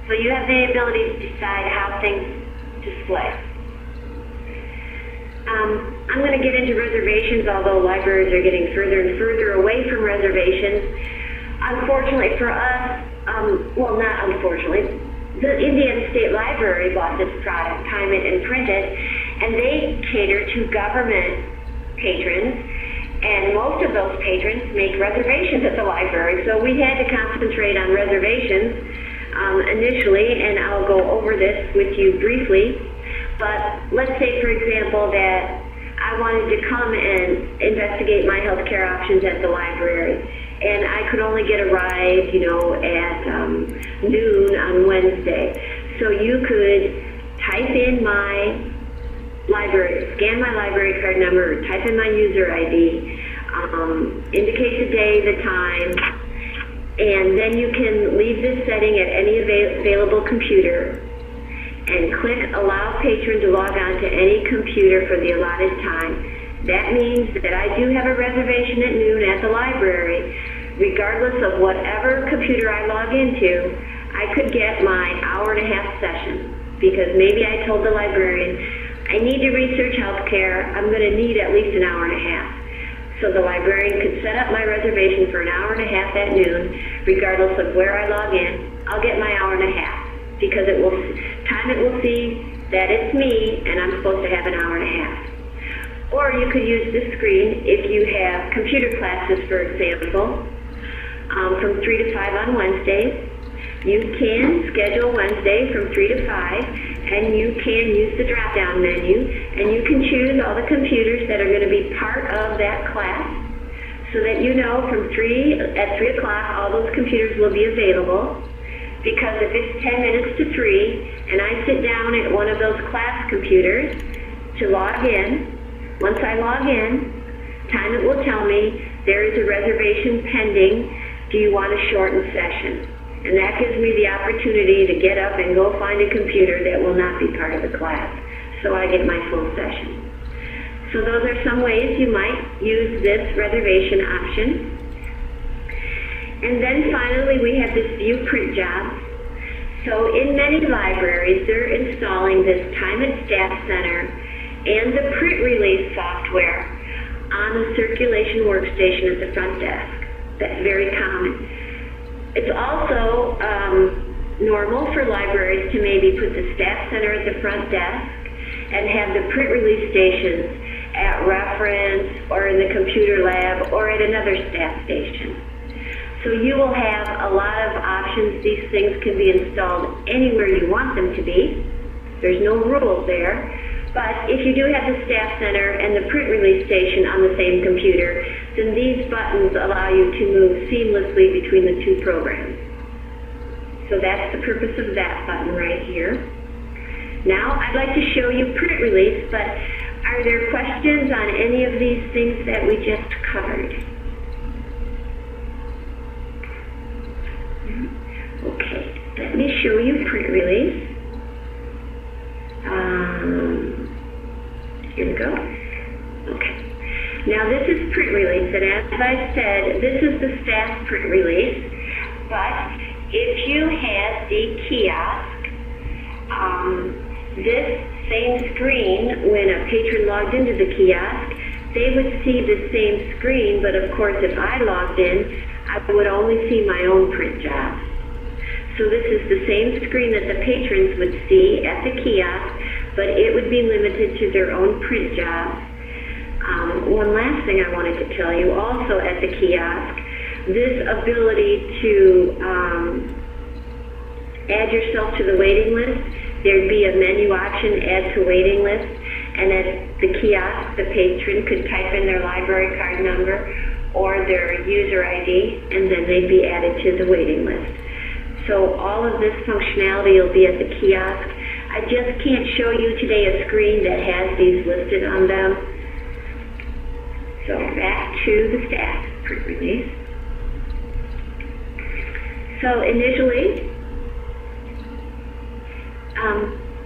So you have the ability to decide how things display. I'm going to get into reservations, although libraries are getting further and further away from reservations. Unfortunately for us, well, not unfortunately, the Indiana State Library bought this product, TimeIT and PrintIT, and they cater to government patrons, and most of those patrons make reservations at the library, so we had to concentrate on reservations initially, and I'll go over this with you briefly. But let's say, for example, that I wanted to come and investigate my healthcare options at the library, and I could only get a ride, at noon on Wednesday. So you could type in my scan my library card number, type in my user ID, indicate the day, the time, and then you can leave this setting at any available computer and click Allow Patron to log on to any computer for the allotted time. That means that I do have a reservation at noon at the library. Regardless of whatever computer I log into, I could get my hour-and-a-half session, because maybe I told the librarian, I need to research healthcare, I'm going to need at least an hour and a half. So the librarian could set up my reservation for an hour and a half at noon, regardless of where I log in. I'll get my hour and a half, because it will see that it's me and I'm supposed to have an hour and a half. Or you could use this screen if you have computer classes, for example, from 3 to 5 on Wednesdays. You can schedule Wednesday from 3 to 5, and you can use the drop-down menu, and you can choose all the computers that are going to be part of that class, so that from 3 o'clock, all those computers will be available. Because if it's 10 minutes to 3, and I sit down at one of those class computers to log in, once I log in, TimeIT will tell me there is a reservation pending. Do you want a shortened session? And that gives me the opportunity to get up and go find a computer that will not be part of the class, so I get my full session. So those are some ways you might use this reservation option. And then finally, we have this View Print Jobs. So in many libraries, they're installing this TimeIT Staff Center and the print release software on the circulation workstation at the front desk. That's very common. It's also normal for libraries to maybe put the Staff Center at the front desk and have the print release stations at reference or in the computer lab or at another staff station. So you will have a lot of options. These things can be installed anywhere you want them to be. There's no rules there. But if you do have the Staff Center and the print release station on the same computer, then these buttons allow you to move seamlessly between the two programs. So that's the purpose of that button right here. Now I'd like to show you print release, but are there questions on any of these things that we just covered? Okay, let me show you print release. Here we go. Okay. Now this is print release, and as I said, this is the staff print release, but if you had the kiosk, this same screen, when a patron logged into the kiosk, they would see the same screen, but of course if I logged in, I would only see my own print job. So this is the same screen that the patrons would see at the kiosk, but it would be limited to their own print jobs. One last thing I wanted to tell you, also at the kiosk, this ability to add yourself to the waiting list, there'd be a menu option, add to waiting list, and at the kiosk, the patron could type in their library card number or their user ID, and then they'd be added to the waiting list. So all of this functionality will be at the kiosk. I just can't show you today a screen that has these listed on them. So back to the staff print release. So initially,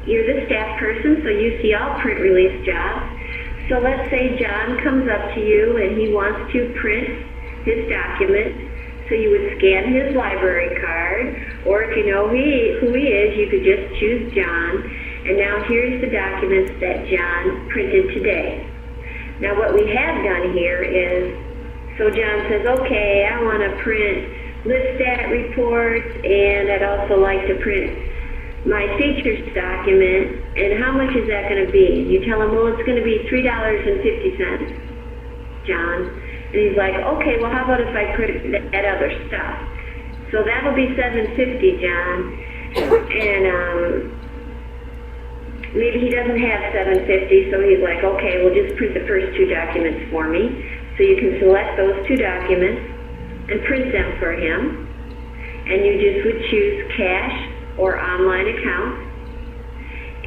you're the staff person, so you see all print release jobs. So let's say John comes up to you and he wants to print his document. So you would scan his library card, or if you know who he is, you could just choose John. And now here's the documents that John printed today. Now what we have done here is, so John says, okay, I want to print ListStat reports, and I'd also like to print my features document, and how much is that going to be? You tell him, well, it's going to be $3.50, John. And he's like, okay, well, how about if I print that other stuff? So that'll be $7.50, John. And maybe he doesn't have $7.50, so he's like, okay, well, just print the first two documents for me. So you can select those two documents and print them for him. And you just would choose cash or online account,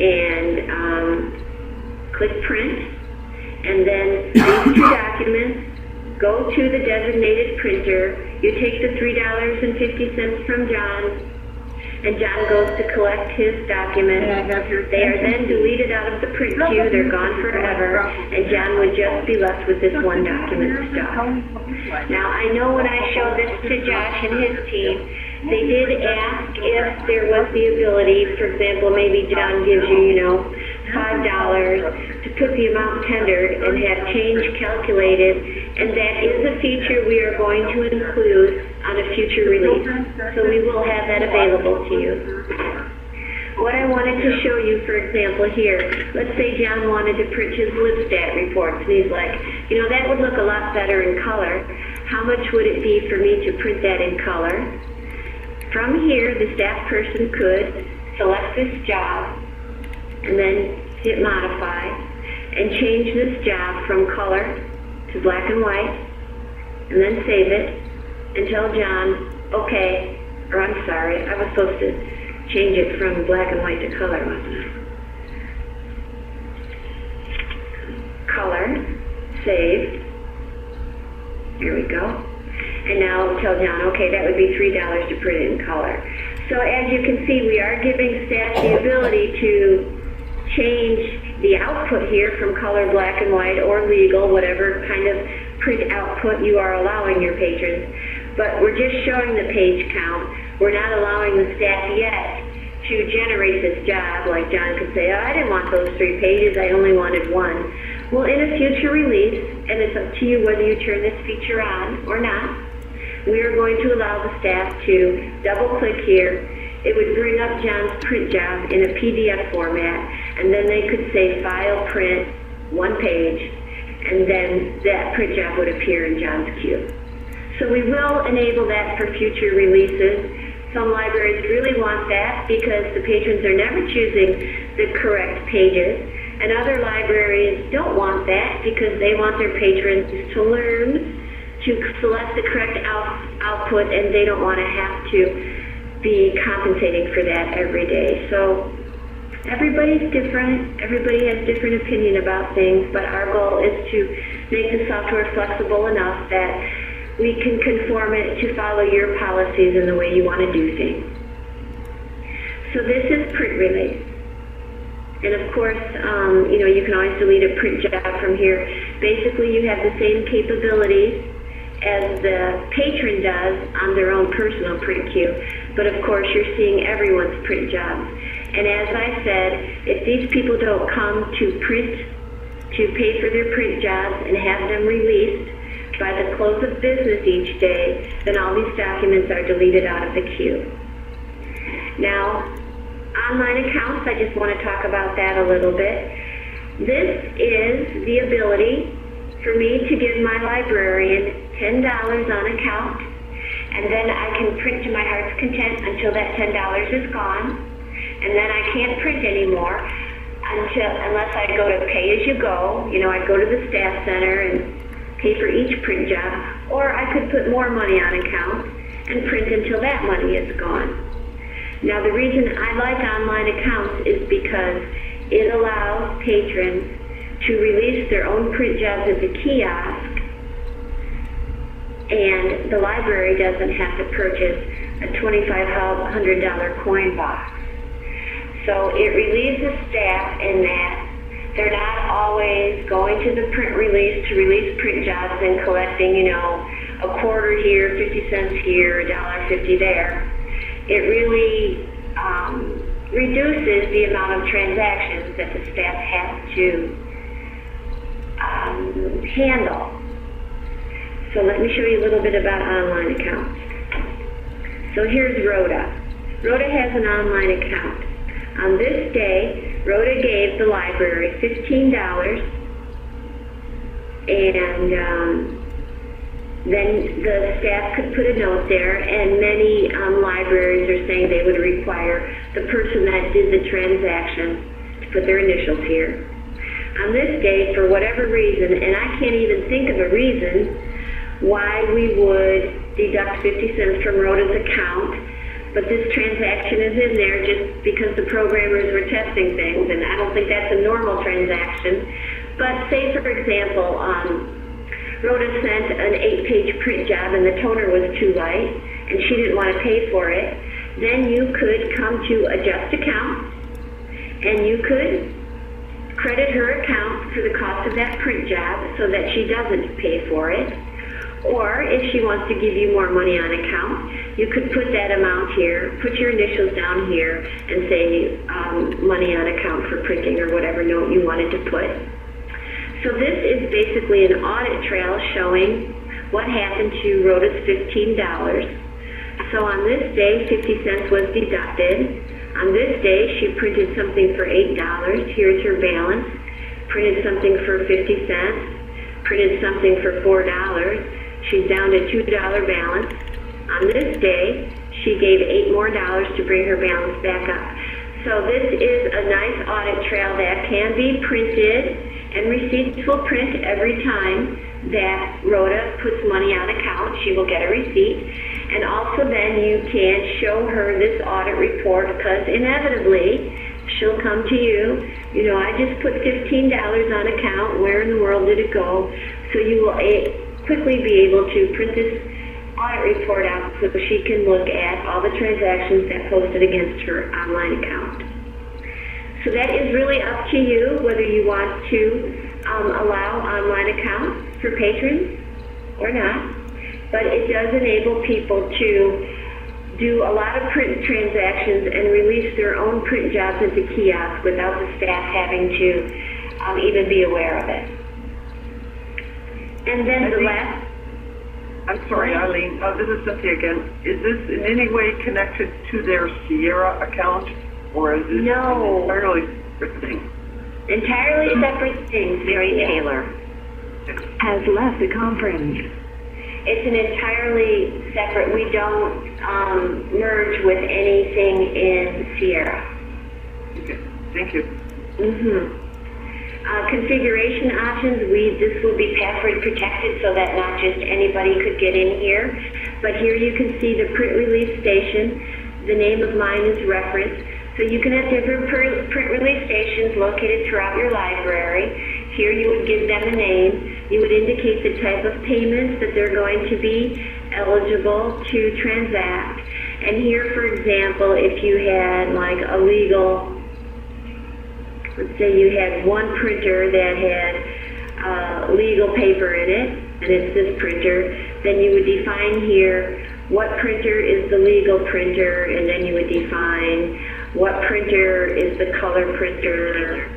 and click print, and then these two documents go to the designated printer. You take the $3.50 from John, and John goes to collect his documents. They are then deleted out of the print queue. They're gone forever, and John would just be left with this one document stuff. Now, I know when I showed this to Josh and his team, they did ask if there was the ability, for example, maybe John gives you, $5 to put the amount tendered and have change calculated, and that is a feature we are going to include on a future release. So we will have that available to you. What I wanted to show you, for example, here, let's say John wanted to print his ListStat reports, and he's like, that would look a lot better in color. How much would it be for me to print that in color? From here, the staff person could select this job and then hit modify and change this job from color to black and white, and then save it and tell John, okay, or I'm sorry, I was supposed to change it from black and white to color, wasn't I? Color, save, here we go. And now tell John, okay, that would be $3 to print it in color. So as you can see, we are giving staff the ability to change the output here from color, black and white, or legal, whatever kind of print output you are allowing your patrons. But we're just showing the page count. We're not allowing the staff yet to generate this job. Like John could say, I didn't want those 3 pages, I only wanted 1. Well, in a future release, and it's up to you whether you turn this feature on or not, we are going to allow the staff to double click here. It would bring up John's print job in a PDF format, and then they could say file print 1 page, and then that print job would appear in John's queue. So we will enable that for future releases. Some libraries really want that because the patrons are never choosing the correct pages, and other libraries don't want that because they want their patrons to learn to select the correct output, and they don't want to have to be compensating for that every day. So everybody's different. Everybody has different opinion about things, but our goal is to make the software flexible enough that we can conform it to follow your policies and the way you want to do things. So this is print release. And of course, you can always delete a print job from here. Basically, you have the same capabilities as the patron does on their own personal print queue. But of course, you're seeing everyone's print jobs. And as I said, if these people don't come to pay for their print jobs and have them released by the close of business each day, then all these documents are deleted out of the queue. Now, online accounts, I just want to talk about that a little bit. This is the ability for me to give my librarian $10 on account, and then I can print to my heart's content until that $10 is gone, and then I can't print anymore unless I go to pay as you go. I'd go to the staff center and pay for each print job, or I could put more money on account and print until that money is gone. Now, the reason I like online accounts is because it allows patrons to release their own print jobs at the kiosk, and the library doesn't have to purchase a $2,500 coin box. So it relieves the staff in that they're not always going to the print release to release print jobs and collecting, a quarter here, 50 cents here, $1.50 there. It really reduces the amount of transactions that the staff has to handle. So let me show you a little bit about online accounts. So here's Rhoda. Rhoda has an online account. On this day, Rhoda gave the library $15, and then the staff could put a note there, and many libraries are saying they would require the person that did the transaction to put their initials here. On this day, for whatever reason, and I can't even think of a reason why we would deduct 50 cents from Rhoda's account, but this transaction is in there just because the programmers were testing things, and I don't think that's a normal transaction. But say, for example, Rhoda sent an 8-page print job and the toner was too light, and she didn't want to pay for it. Then you could come to adjust account, and you could credit her account for the cost of that print job so that she doesn't pay for it. Or if she wants to give you more money on account, you could put that amount here, put your initials down here, and say money on account for printing or whatever note you wanted to put. So this is basically an audit trail showing what happened to Rhoda's $15. So on this day, 50 cents was deducted. On this day, she printed something for $8. Here's her balance. Printed something for 50 cents. Printed something for $4. She's down to $2 balance. On this day, she gave $8 more to bring her balance back up. So this is a nice audit trail that can be printed, and receipts will print every time that Rhoda puts money on account. She will get a receipt. And also then you can show her this audit report, because inevitably she'll come to you. I just put $15 on account. Where in the world did it go? So you will quickly be able to print this audit report out so she can look at all the transactions that posted against her online account. So that is really up to you whether you want to allow online accounts for patrons or not. But it does enable people to do a lot of print transactions and release their own print jobs at the kiosk without the staff having to even be aware of it. And then the last... I'm sorry, Eileen. This is Cynthia again. Is this in any way connected to their Sierra account, or is this an entirely separate thing? Entirely separate things, Mary Taylor. Has left the conference. It's an entirely separate. We don't merge with anything in Sierra. Okay, thank you. Configuration options, this will be password protected so that not just anybody could get in here. But here you can see the print release station. The name of mine is referenced. So you can have different print release stations located throughout your library. Here you would give them a name. You would indicate the type of payments that they're going to be eligible to transact. And here, for example, if you had like a legal let's say you had one printer that had legal paper in it, and it's this printer, then you would define here what printer is the legal printer, and then you would define what printer is the color printer,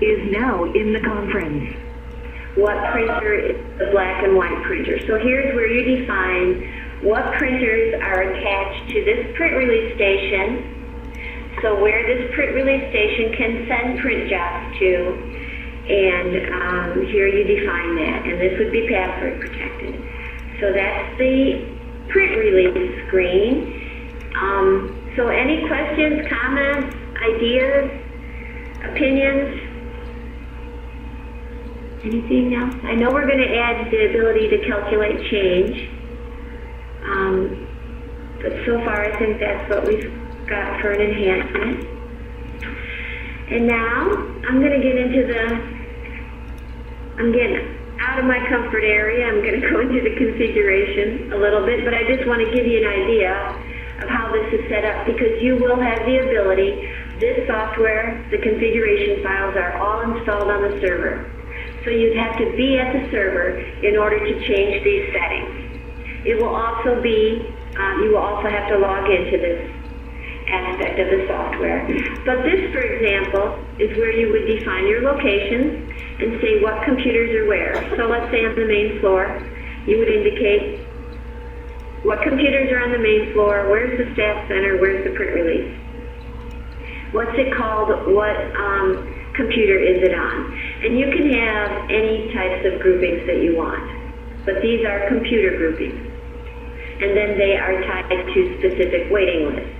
Is now in the conference. what printer is the black and white printer. So here's where you define what printers are attached to this print release station. So where this print release station can send print jobs to, and here you define that, and this would be password protected. So that's the print release screen. So any questions, comments, ideas, opinions? Anything else? I know we're going to add the ability to calculate change, but so far I think that's what we've got for an enhancement. And now I'm going to get into I'm getting out of my comfort area. I'm going to go into the configuration a little bit, but I just want to give you an idea of how this is set up, because you will have the ability, this software, the configuration files are all installed on the server. So you'd have to be at the server in order to change these settings. It will also be, you will also have to log into this aspect of the software. But this, for example, is where you would define your locations and say what computers are where. So let's say on the main floor, you would indicate what computers are on the main floor, where's the staff center, where's the print release. What's it called, what computer is it on? And you can have any types of groupings that you want, but these are computer groupings. And then they are tied to specific waiting lists.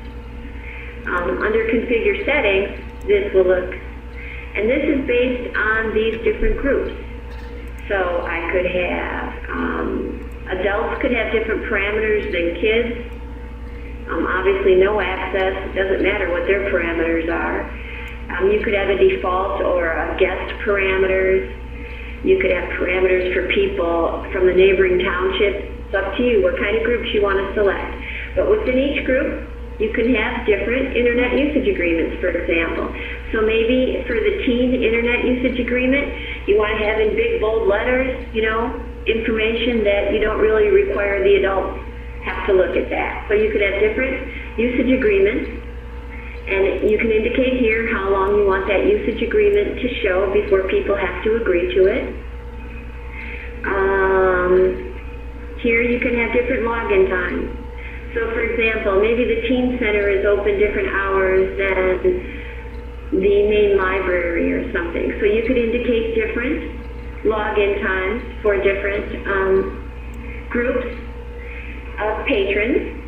Under configure settings, this will look, and this is based on these different groups. So I could have, adults could have different parameters than kids. Obviously no access, it doesn't matter what their parameters are. You could have a default or a guest parameters. You could have parameters for people from the neighboring township. It's up to you what kind of groups you want to select. But within each group, you can have different internet usage agreements, for example. So maybe for the teen internet usage agreement, you want to have in big bold letters, you know, information that you don't really require the adults have to look at that. So you could have different usage agreements, and you can indicate here how long you want that usage agreement to show before people have to agree to it. Here you can have different login times. So for example, maybe the teen center is open different hours than the main library or something. So you could indicate different login times for different groups of patrons.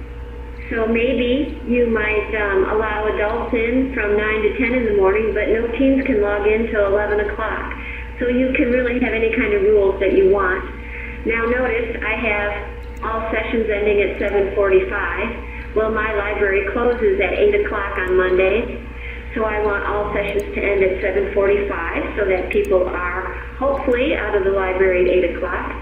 So maybe you might allow adults in from 9 to 10 in the morning, but no teens can log in till 11 o'clock. So you can really have any kind of rules that you want. Now notice I have all sessions ending at 7:45. Well, my library closes at 8 o'clock on Monday, so I want all sessions to end at 7:45 so that people are hopefully out of the library at 8 o'clock.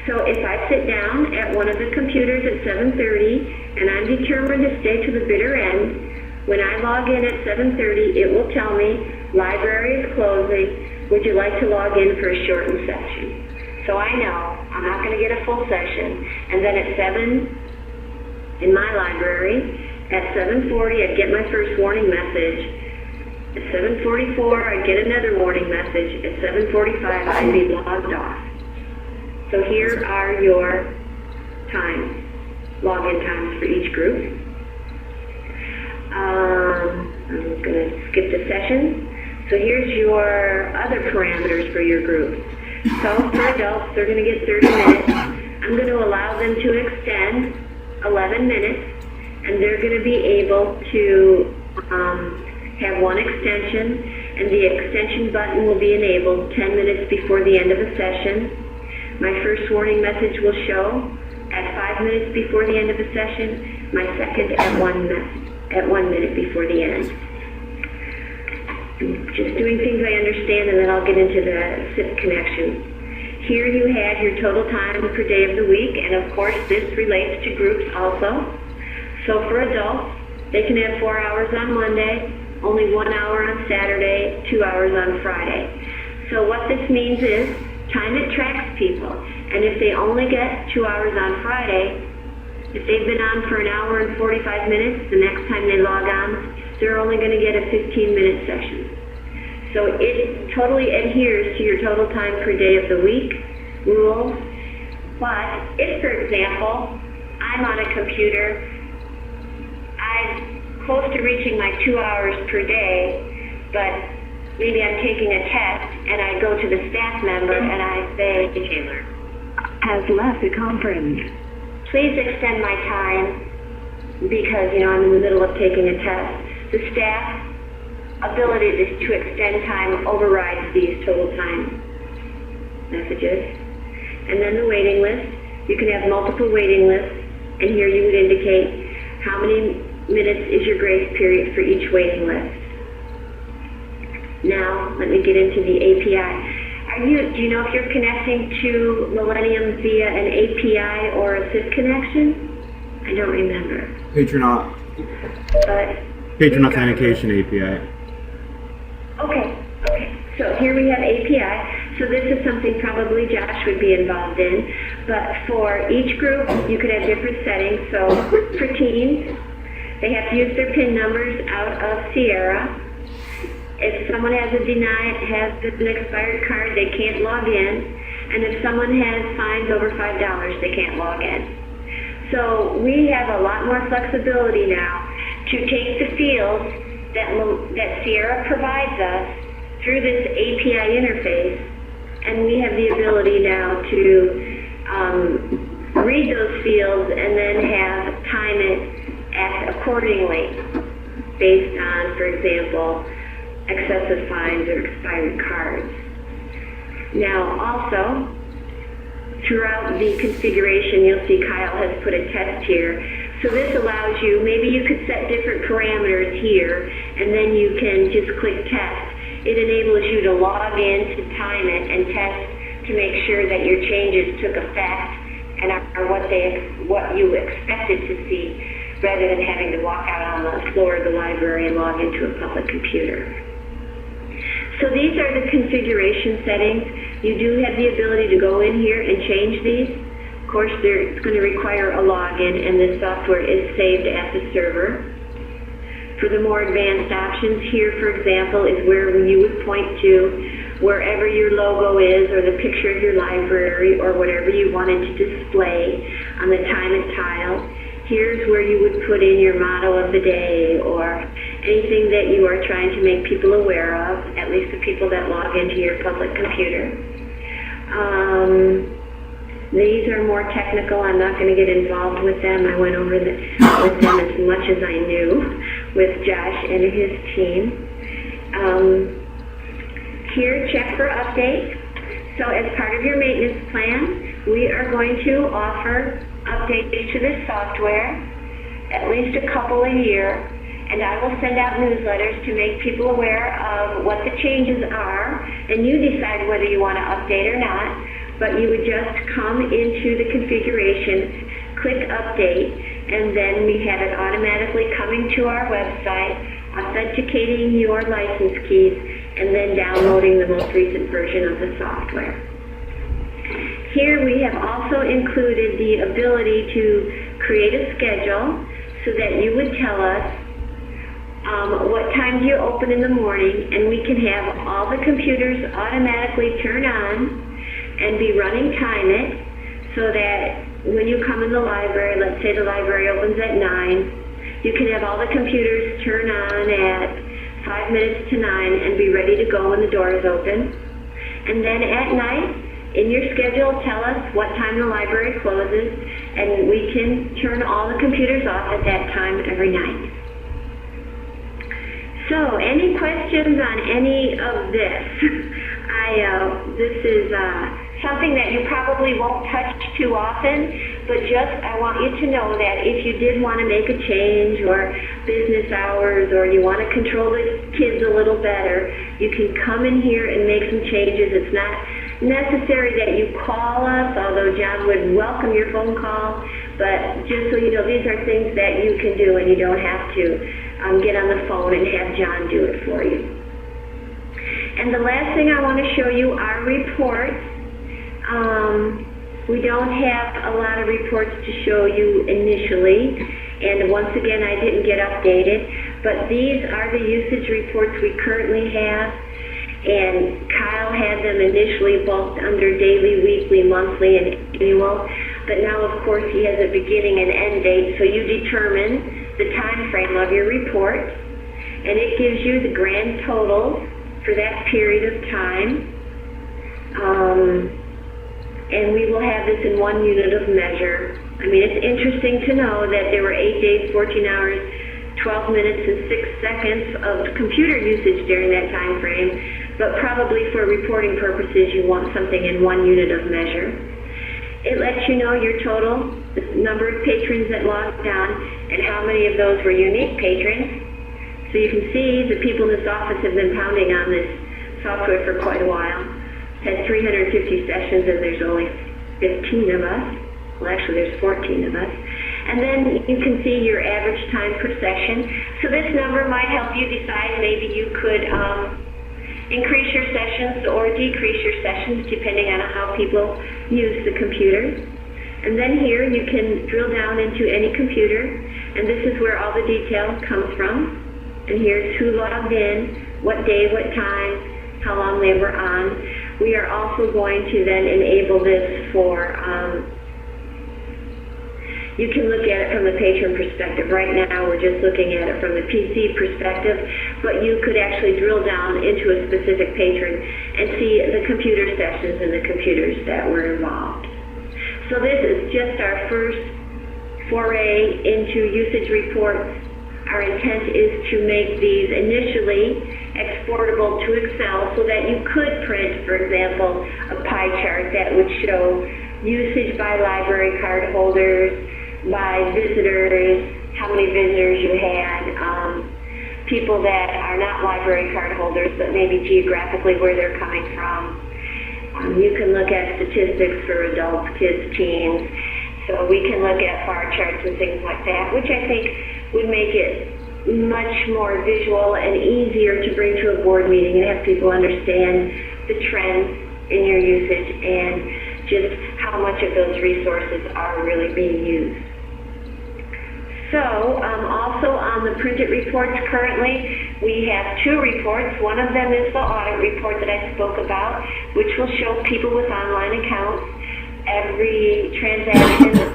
So if I sit down at one of the computers at 7:30 and I'm determined to stay to the bitter end, when I log in at 7:30, it will tell me, library is closing, would you like to log in for a shortened session? So I know I'm not going to get a full session. And then at 7 in my library, at 7:40 I'd get my first warning message. At 7:44 I'd get another warning message. At 7:45 I'd be logged off. So here are your times, login times for each group. I'm going to skip the session. So here's your other parameters for your group. So for adults, they're going to get 30 minutes. I'm going to allow them to extend 11 minutes, and they're going to be able to have one extension, and the extension button will be enabled 10 minutes before the end of the session. My first warning message will show at 5 minutes before the end of the session, my second at 1 minute before the end. Just doing things I understand, and then I'll get into the SIP connection. Here you have your total time per day of the week, and of course this relates to groups also. So for adults, They can have 4 hours on Monday, only 1 hour on Saturday, 2 hours on Friday. So what this means is TimeIT tracks people, and if they only get 2 hours on Friday, if they've been on for an hour and 45 minutes, the next time they log on, they're only going to get a 15-minute session. So it totally adheres to your total time per day of the week rules. But if, for example, I'm on a computer, I'm close to reaching my 2 hours per day, but maybe I'm taking a test and I go to the staff member and I say, Taylor has left the conference. Please extend my time because, I'm in the middle of taking a test. The staff ability to extend time overrides these total time messages. And then the waiting list. You can have multiple waiting lists, and here you would indicate how many minutes is your grace period for each waiting list. Now, let me get into the API. Do you know if you're connecting to Millennium via an API or a SIP connection? I don't remember. Patron authentication API. Okay. So here we have API. So this is something probably Josh would be involved in. But for each group, you could have different settings. So for teens, they have to use their PIN numbers out of Sierra. If someone has an expired card, they can't log in. And if someone has fines over $5, they can't log in. So we have a lot more flexibility now to take the fields that Sierra provides us through this API interface, and we have the ability now to read those fields and then have TimeIT act accordingly based on, for example, excessive fines or expired cards. Now also, throughout the configuration, you'll see Kyle has put a test here. So this allows you, maybe you could set different parameters here, and then you can just click test. It enables you to log in to TimeIT and test to make sure that your changes took effect and are what you expected to see, rather than having to walk out on the floor of the library and log into a public computer. So these are the configuration settings. You do have the ability to go in here and change these. Of course, it's going to require a login, and this software is saved at the server. For the more advanced options, here, for example, is where you would point to wherever your logo is, or the picture of your library, or whatever you wanted to display on the TimeIT tile. Here's where you would put in your motto of the day, or anything that you are trying to make people aware of, at least the people that log into your public computer. These are more technical. I'm not going to get involved with them. I went over with them as much as I knew with Josh and his team. Here, check for updates. So as part of your maintenance plan, we are going to offer updates to this software, at least a couple a year, and I will send out newsletters to make people aware of what the changes are, and you decide whether you want to update or not. But you would just come into the configuration, click update, and then we have it automatically coming to our website, authenticating your license keys, and then downloading the most recent version of the software. Here we have also included the ability to create a schedule so that you would tell us what time do you open in the morning, and we can have all the computers automatically turn on and be running TimeIT, so that when you come in the library, let's say the library opens at 9, you can have all the computers turn on at 5 minutes to 9 and be ready to go when the door is open. And then at night, in your schedule, tell us what time the library closes, and we can turn all the computers off at that time every night. So, any questions on any of this? This is something that you probably won't touch too often, but I want you to know that if you did want to make a change, or business hours, or you want to control the kids a little better, you can come in here and make some changes. It's not necessary that you call us, although John would welcome your phone call, But just so you know, these are things that you can do and you don't have to get on the phone and have John do it for you. And the last thing I want to show you are reports. We don't have a lot of reports to show you initially, and once again, I didn't get updated, but these are the usage reports we currently have, and Kyle had them initially bulked under daily, weekly, monthly, and annual, but now, of course, he has a beginning and end date, so you determine the time frame of your report, and it gives you the grand total for that period of time. And we will have this in 1 unit of measure. I mean, it's interesting to know that there were 8 days, 14 hours, 12 minutes, and 6 seconds of computer usage during that time frame, but probably for reporting purposes, you want something in 1 unit of measure. It lets you know your total, the number of patrons that logged on, and how many of those were unique patrons. So you can see the people in this office have been pounding on this software for quite a while. Had 350 sessions, and there's only 15 of us. Well, actually, there's 14 of us. And then you can see your average time per session. So this number might help you decide maybe you could increase your sessions or decrease your sessions depending on how people use the computer. And then here you can drill down into any computer, and this is where all the detail comes from. And here's who logged in, what day, what time, how long they were on. We are also going to then enable this for, you can look at it from the patron perspective. Right now we're just looking at it from the PC perspective, but you could actually drill down into a specific patron and see the computer sessions and the computers that were involved. So this is just our first foray into usage reports. Our intent is to make these initially exportable to Excel so that you could print, for example, a pie chart that would show usage by library card holders, by visitors, how many visitors you had, people that are not library card holders, but maybe geographically where they're coming from. You can look at statistics for adults, kids, teens. So we can look at bar charts and things like that, which I think would make it much more visual and easier to bring to a board meeting and have people understand the trends in your usage and just how much of those resources are really being used. So also on the PrintIT reports currently, we have 2 reports. One of them is the audit report that I spoke about, which will show people with online accounts every transaction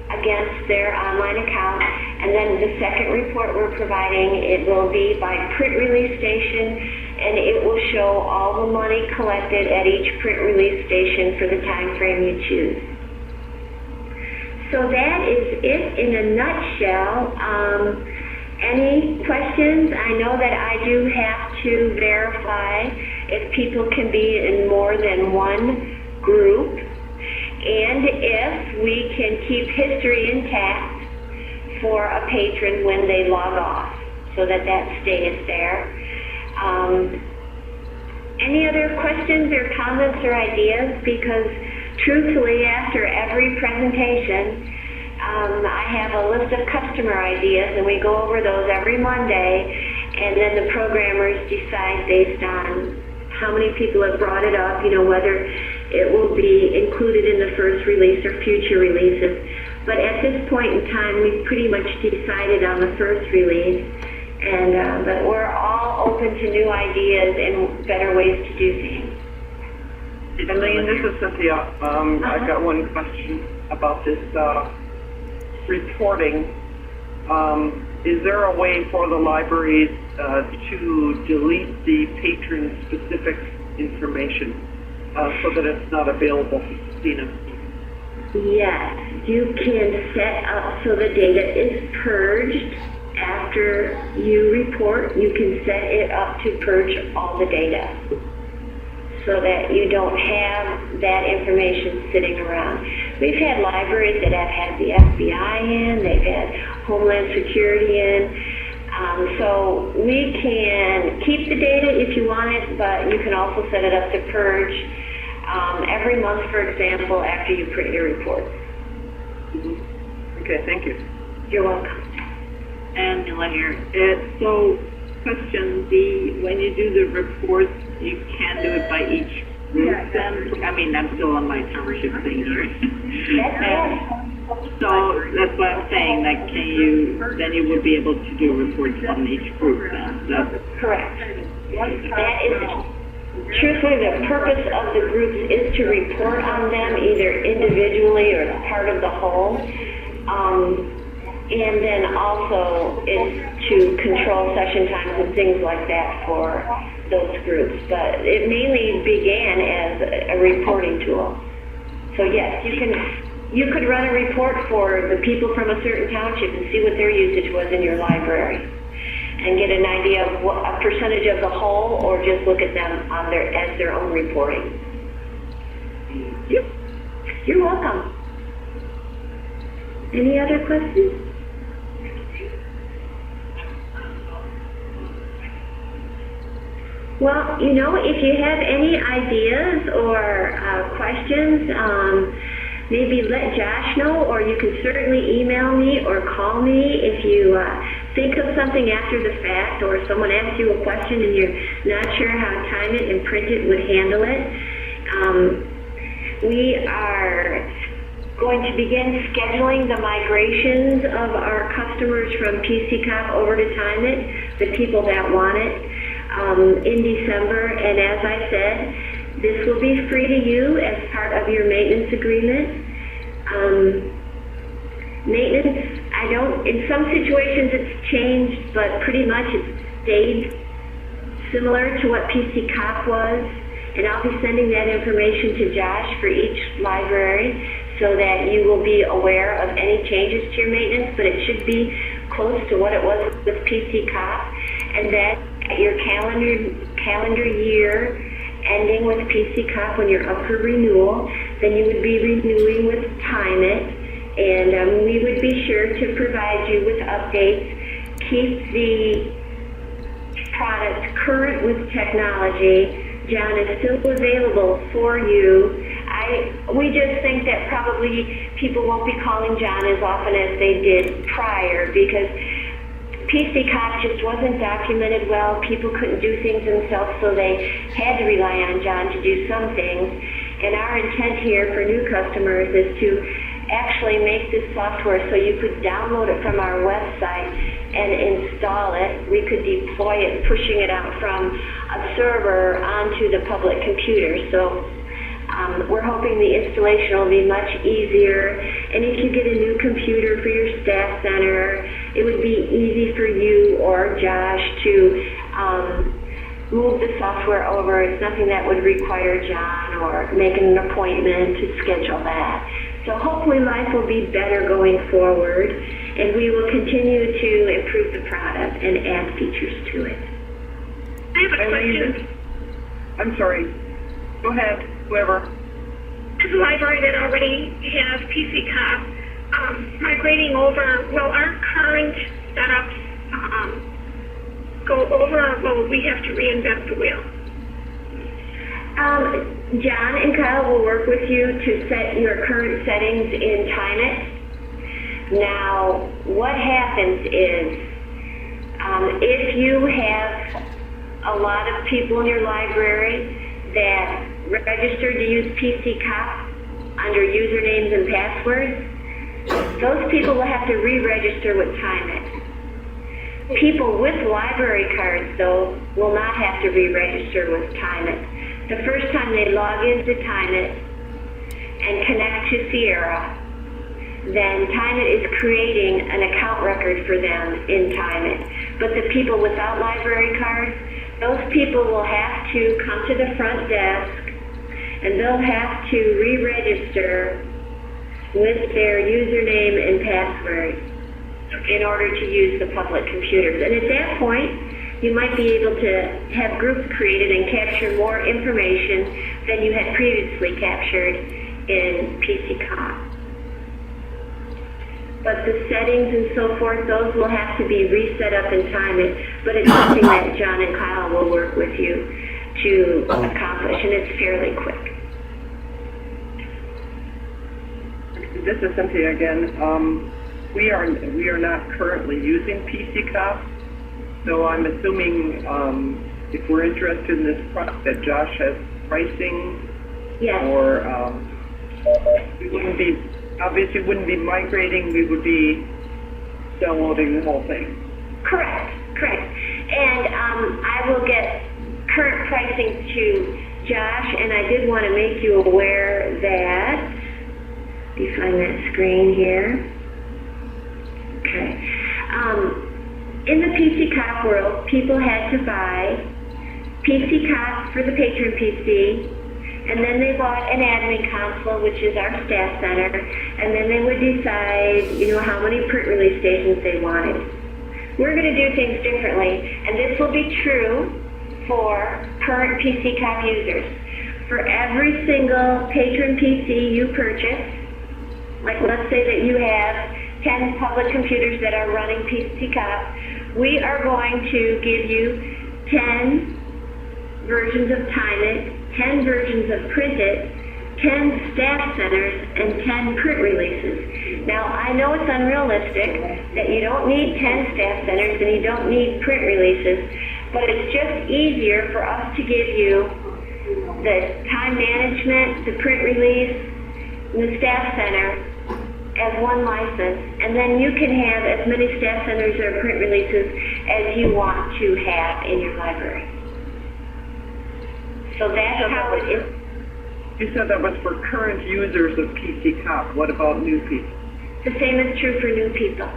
against their online account. And then the second report we're providing, it will be by print release station, and it will show all the money collected at each print release station for the time frame you choose. So that is it in a nutshell. Any questions? I know that I do have to verify if people can be in more than one group, and if we can keep history intact for a patron when they log off, so that stays there. Any other questions or comments or ideas? Because truthfully, after every presentation, I have a list of customer ideas, and we go over those every Monday, and then the programmers decide based on how many people have brought it up, whether it will be included in the first release or future releases. But at this point in time, we've pretty much decided on the first release, and but we're all open to new ideas and better ways to do things. Elaine, this is Cynthia. I've got one question about this reporting. Is there a way for the libraries to delete the patron-specific information so that it's not available for Christina? Yes, you can set up so the data is purged after you report. You can set it up to purge all the data so that you don't have that information sitting around. We've had libraries that have had the FBI in, they've had Homeland Security in, so we can keep the data if you want it, but you can also set it up to purge every month, for example, after you print your reports. Okay, thank you. You're welcome. And Mila here. So, question, when you do the reports, you can do it by each group then? I mean, I'm still on my township thing here. So, that's what I'm saying, that then you would be able to do reports on each group then? That's Correct. That is, truthfully, the purpose of the groups is to report on them either individually or as part of the whole. And then also it's to control session times and things like that for those groups. But it mainly began as a reporting tool. So yes, you could run a report for the people from a certain township and see what their usage was in your library and get an idea of what a percentage of the whole, or just look at them on as their own reporting. Yep. You're welcome. Any other questions? Well, if you have any ideas or questions, maybe let Josh know, or you can certainly email me or call me if you think of something after the fact, or someone asks you a question and you're not sure how TimeIT and PrintIT would handle it. We are going to begin scheduling the migrations of our customers from PCCOP over to TimeIT, the people that want it, in December. And as I said, this will be free to you as part of your maintenance agreement. Maintenance, in some situations it's changed, but pretty much it's stayed similar to what PCCOP was. And I'll be sending that information to Josh for each library so that you will be aware of any changes to your maintenance, but it should be close to what it was with PCCOP. And that at your calendar year ending with PCCOP, when you're up for renewal, then you would be renewing with TimeIT. And we would be sure to provide you with updates, keep the product current with technology. John is still available for you. We just think that probably people won't be calling John as often as they did prior, because PCCOP just wasn't documented well. People couldn't do things themselves, so they had to rely on John to do some things. And our intent here for new customers is to actually make this software so you could download it from our website and install it. We could deploy it, pushing it out from a server onto the public computer. So we're hoping the installation will be much easier. And if you get a new computer for your staff center, it would be easy for you or Josh to move the software over. It's nothing that would require John or making an appointment to schedule that. So hopefully life will be better going forward, and we will continue to improve the product and add features to it. I have a question. I'm sorry. Go ahead, whoever. As a library that already has PCCOP, migrating over, will our current setups go over, or will we have to reinvent the wheel? John and Kyle will work with you to set your current settings in TimeIT. Now, what happens is, if you have a lot of people in your library that registered to use PCCOP under usernames and passwords, those people will have to re-register with TimeIT. People with library cards, though, will not have to re-register with TimeIT. The first time they log into TimeIT and connect to Sierra, then TimeIT is creating an account record for them in TimeIT. But the people without library cards, those people will have to come to the front desk and they'll have to re-register with their username and password in order to use the public computers. And at that point, you might be able to have groups created and capture more information than you had previously captured in PCCOP. But the settings and so forth, those will have to be reset up in TimeIT, but it's something that John and Kyle will work with you to accomplish, and it's fairly quick. This is Cynthia again. We are not currently using PC Cop, so I'm assuming if we're interested in this product that Josh has pricing, Yes. or we wouldn't be migrating. We would be downloading the whole thing. Correct. And I will get current pricing to Josh, and I did want to make you aware that, let me find that screen here. Okay. In the PC Cop world, people had to buy PC Cop for the patron PC, and then they bought an admin console, which is our staff center, and then they would decide, how many print release stations they wanted. We're going to do things differently, and this will be true for current PC Cop users. For every single patron PC you purchase, like let's say that you have 10 public computers that are running PC Cop, we are going to give you 10 versions of TimeIT, 10 versions of PrintIT, 10 staff centers, and 10 print releases. Now, I know it's unrealistic that you don't need 10 staff centers and you don't need print releases, but it's just easier for us to give you the time management, the print release, and the staff center as one license, and then you can have as many staff centers or print releases as you want to have in your library. So that's how it is. You said that was for current users of PC Cop. What about new people? The same is true for new people.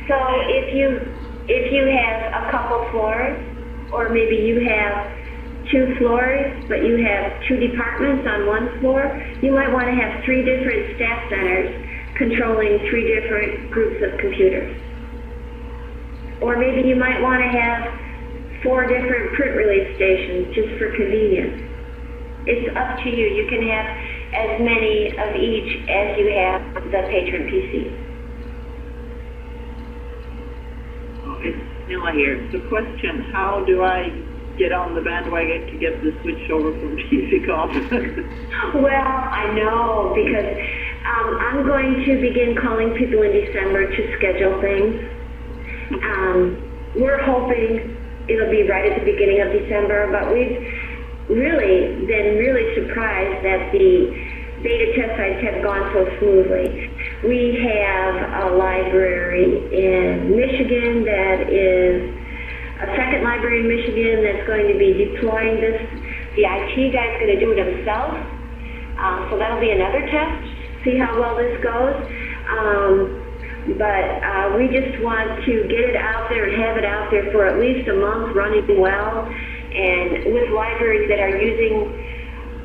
So if you have a couple floors, or maybe you have 2 floors, but you have 2 departments on one floor, you might want to have 3 different staff centers controlling 3 different groups of computers. Or maybe you might want to have 4 different print release stations just for convenience. It's up to you. You can have as many of each as you have the patron PC. Oh, it's Nilla here. So question, how do I get on the bandwagon to get the switch over from PC Cop? Well, I know, because I'm going to begin calling people in December to schedule things. We're hoping it'll be right at the beginning of December, but we've really been surprised that the beta test sites have gone so smoothly. We have a library in Michigan that is a second library in Michigan that's going to be deploying this. The IT guy's going to do it himself, so that'll be another test, see how well this goes. But we just want to get it out there and have it out there for at least a month running well, and with libraries that are using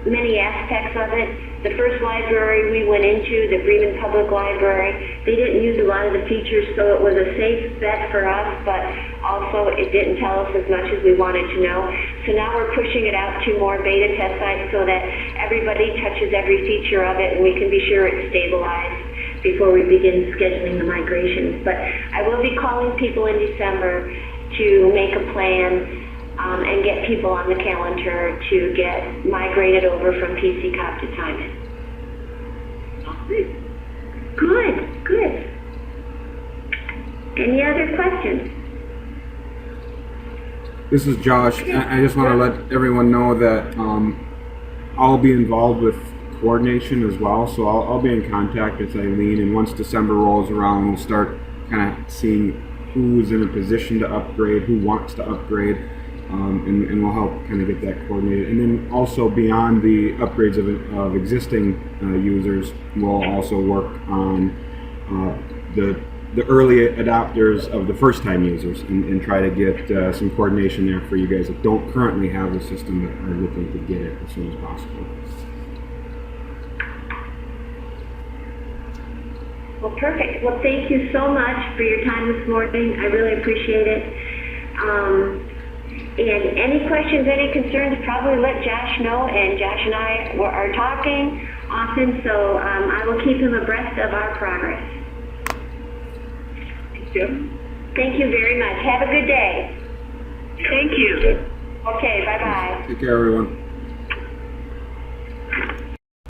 many aspects of it. The first library we went into, the Bremen Public Library, they didn't use a lot of the features, so it was a safe bet for us, but also it didn't tell us as much as we wanted to know. So now we're pushing it out to more beta test sites so that everybody touches every feature of it and we can be sure it's stabilized before we begin scheduling the migrations. But I will be calling people in December to make a plan and get people on the calendar to get migrated over from PC Cop to TimeIT. Good. Any other questions? This is Josh. I just want to let everyone know that I'll be involved with coordination as well, so I'll be in contact with Eileen, and once December rolls around, we'll start kind of seeing who's in a position to upgrade, who wants to upgrade, and we'll help kind of get that coordinated. And then also beyond the upgrades of existing users, we'll also work on the early adopters of the first-time users and try to get some coordination there for you guys that don't currently have the system but are looking to get it as soon as possible. Well, perfect. Well, thank you so much for your time this morning. I really appreciate it. And any questions, any concerns, probably let Josh know, and Josh and I are talking often, so I will keep him abreast of our progress. Thank you. Thank you very much. Have a good day. Thank you. Okay, bye-bye. Take care, everyone.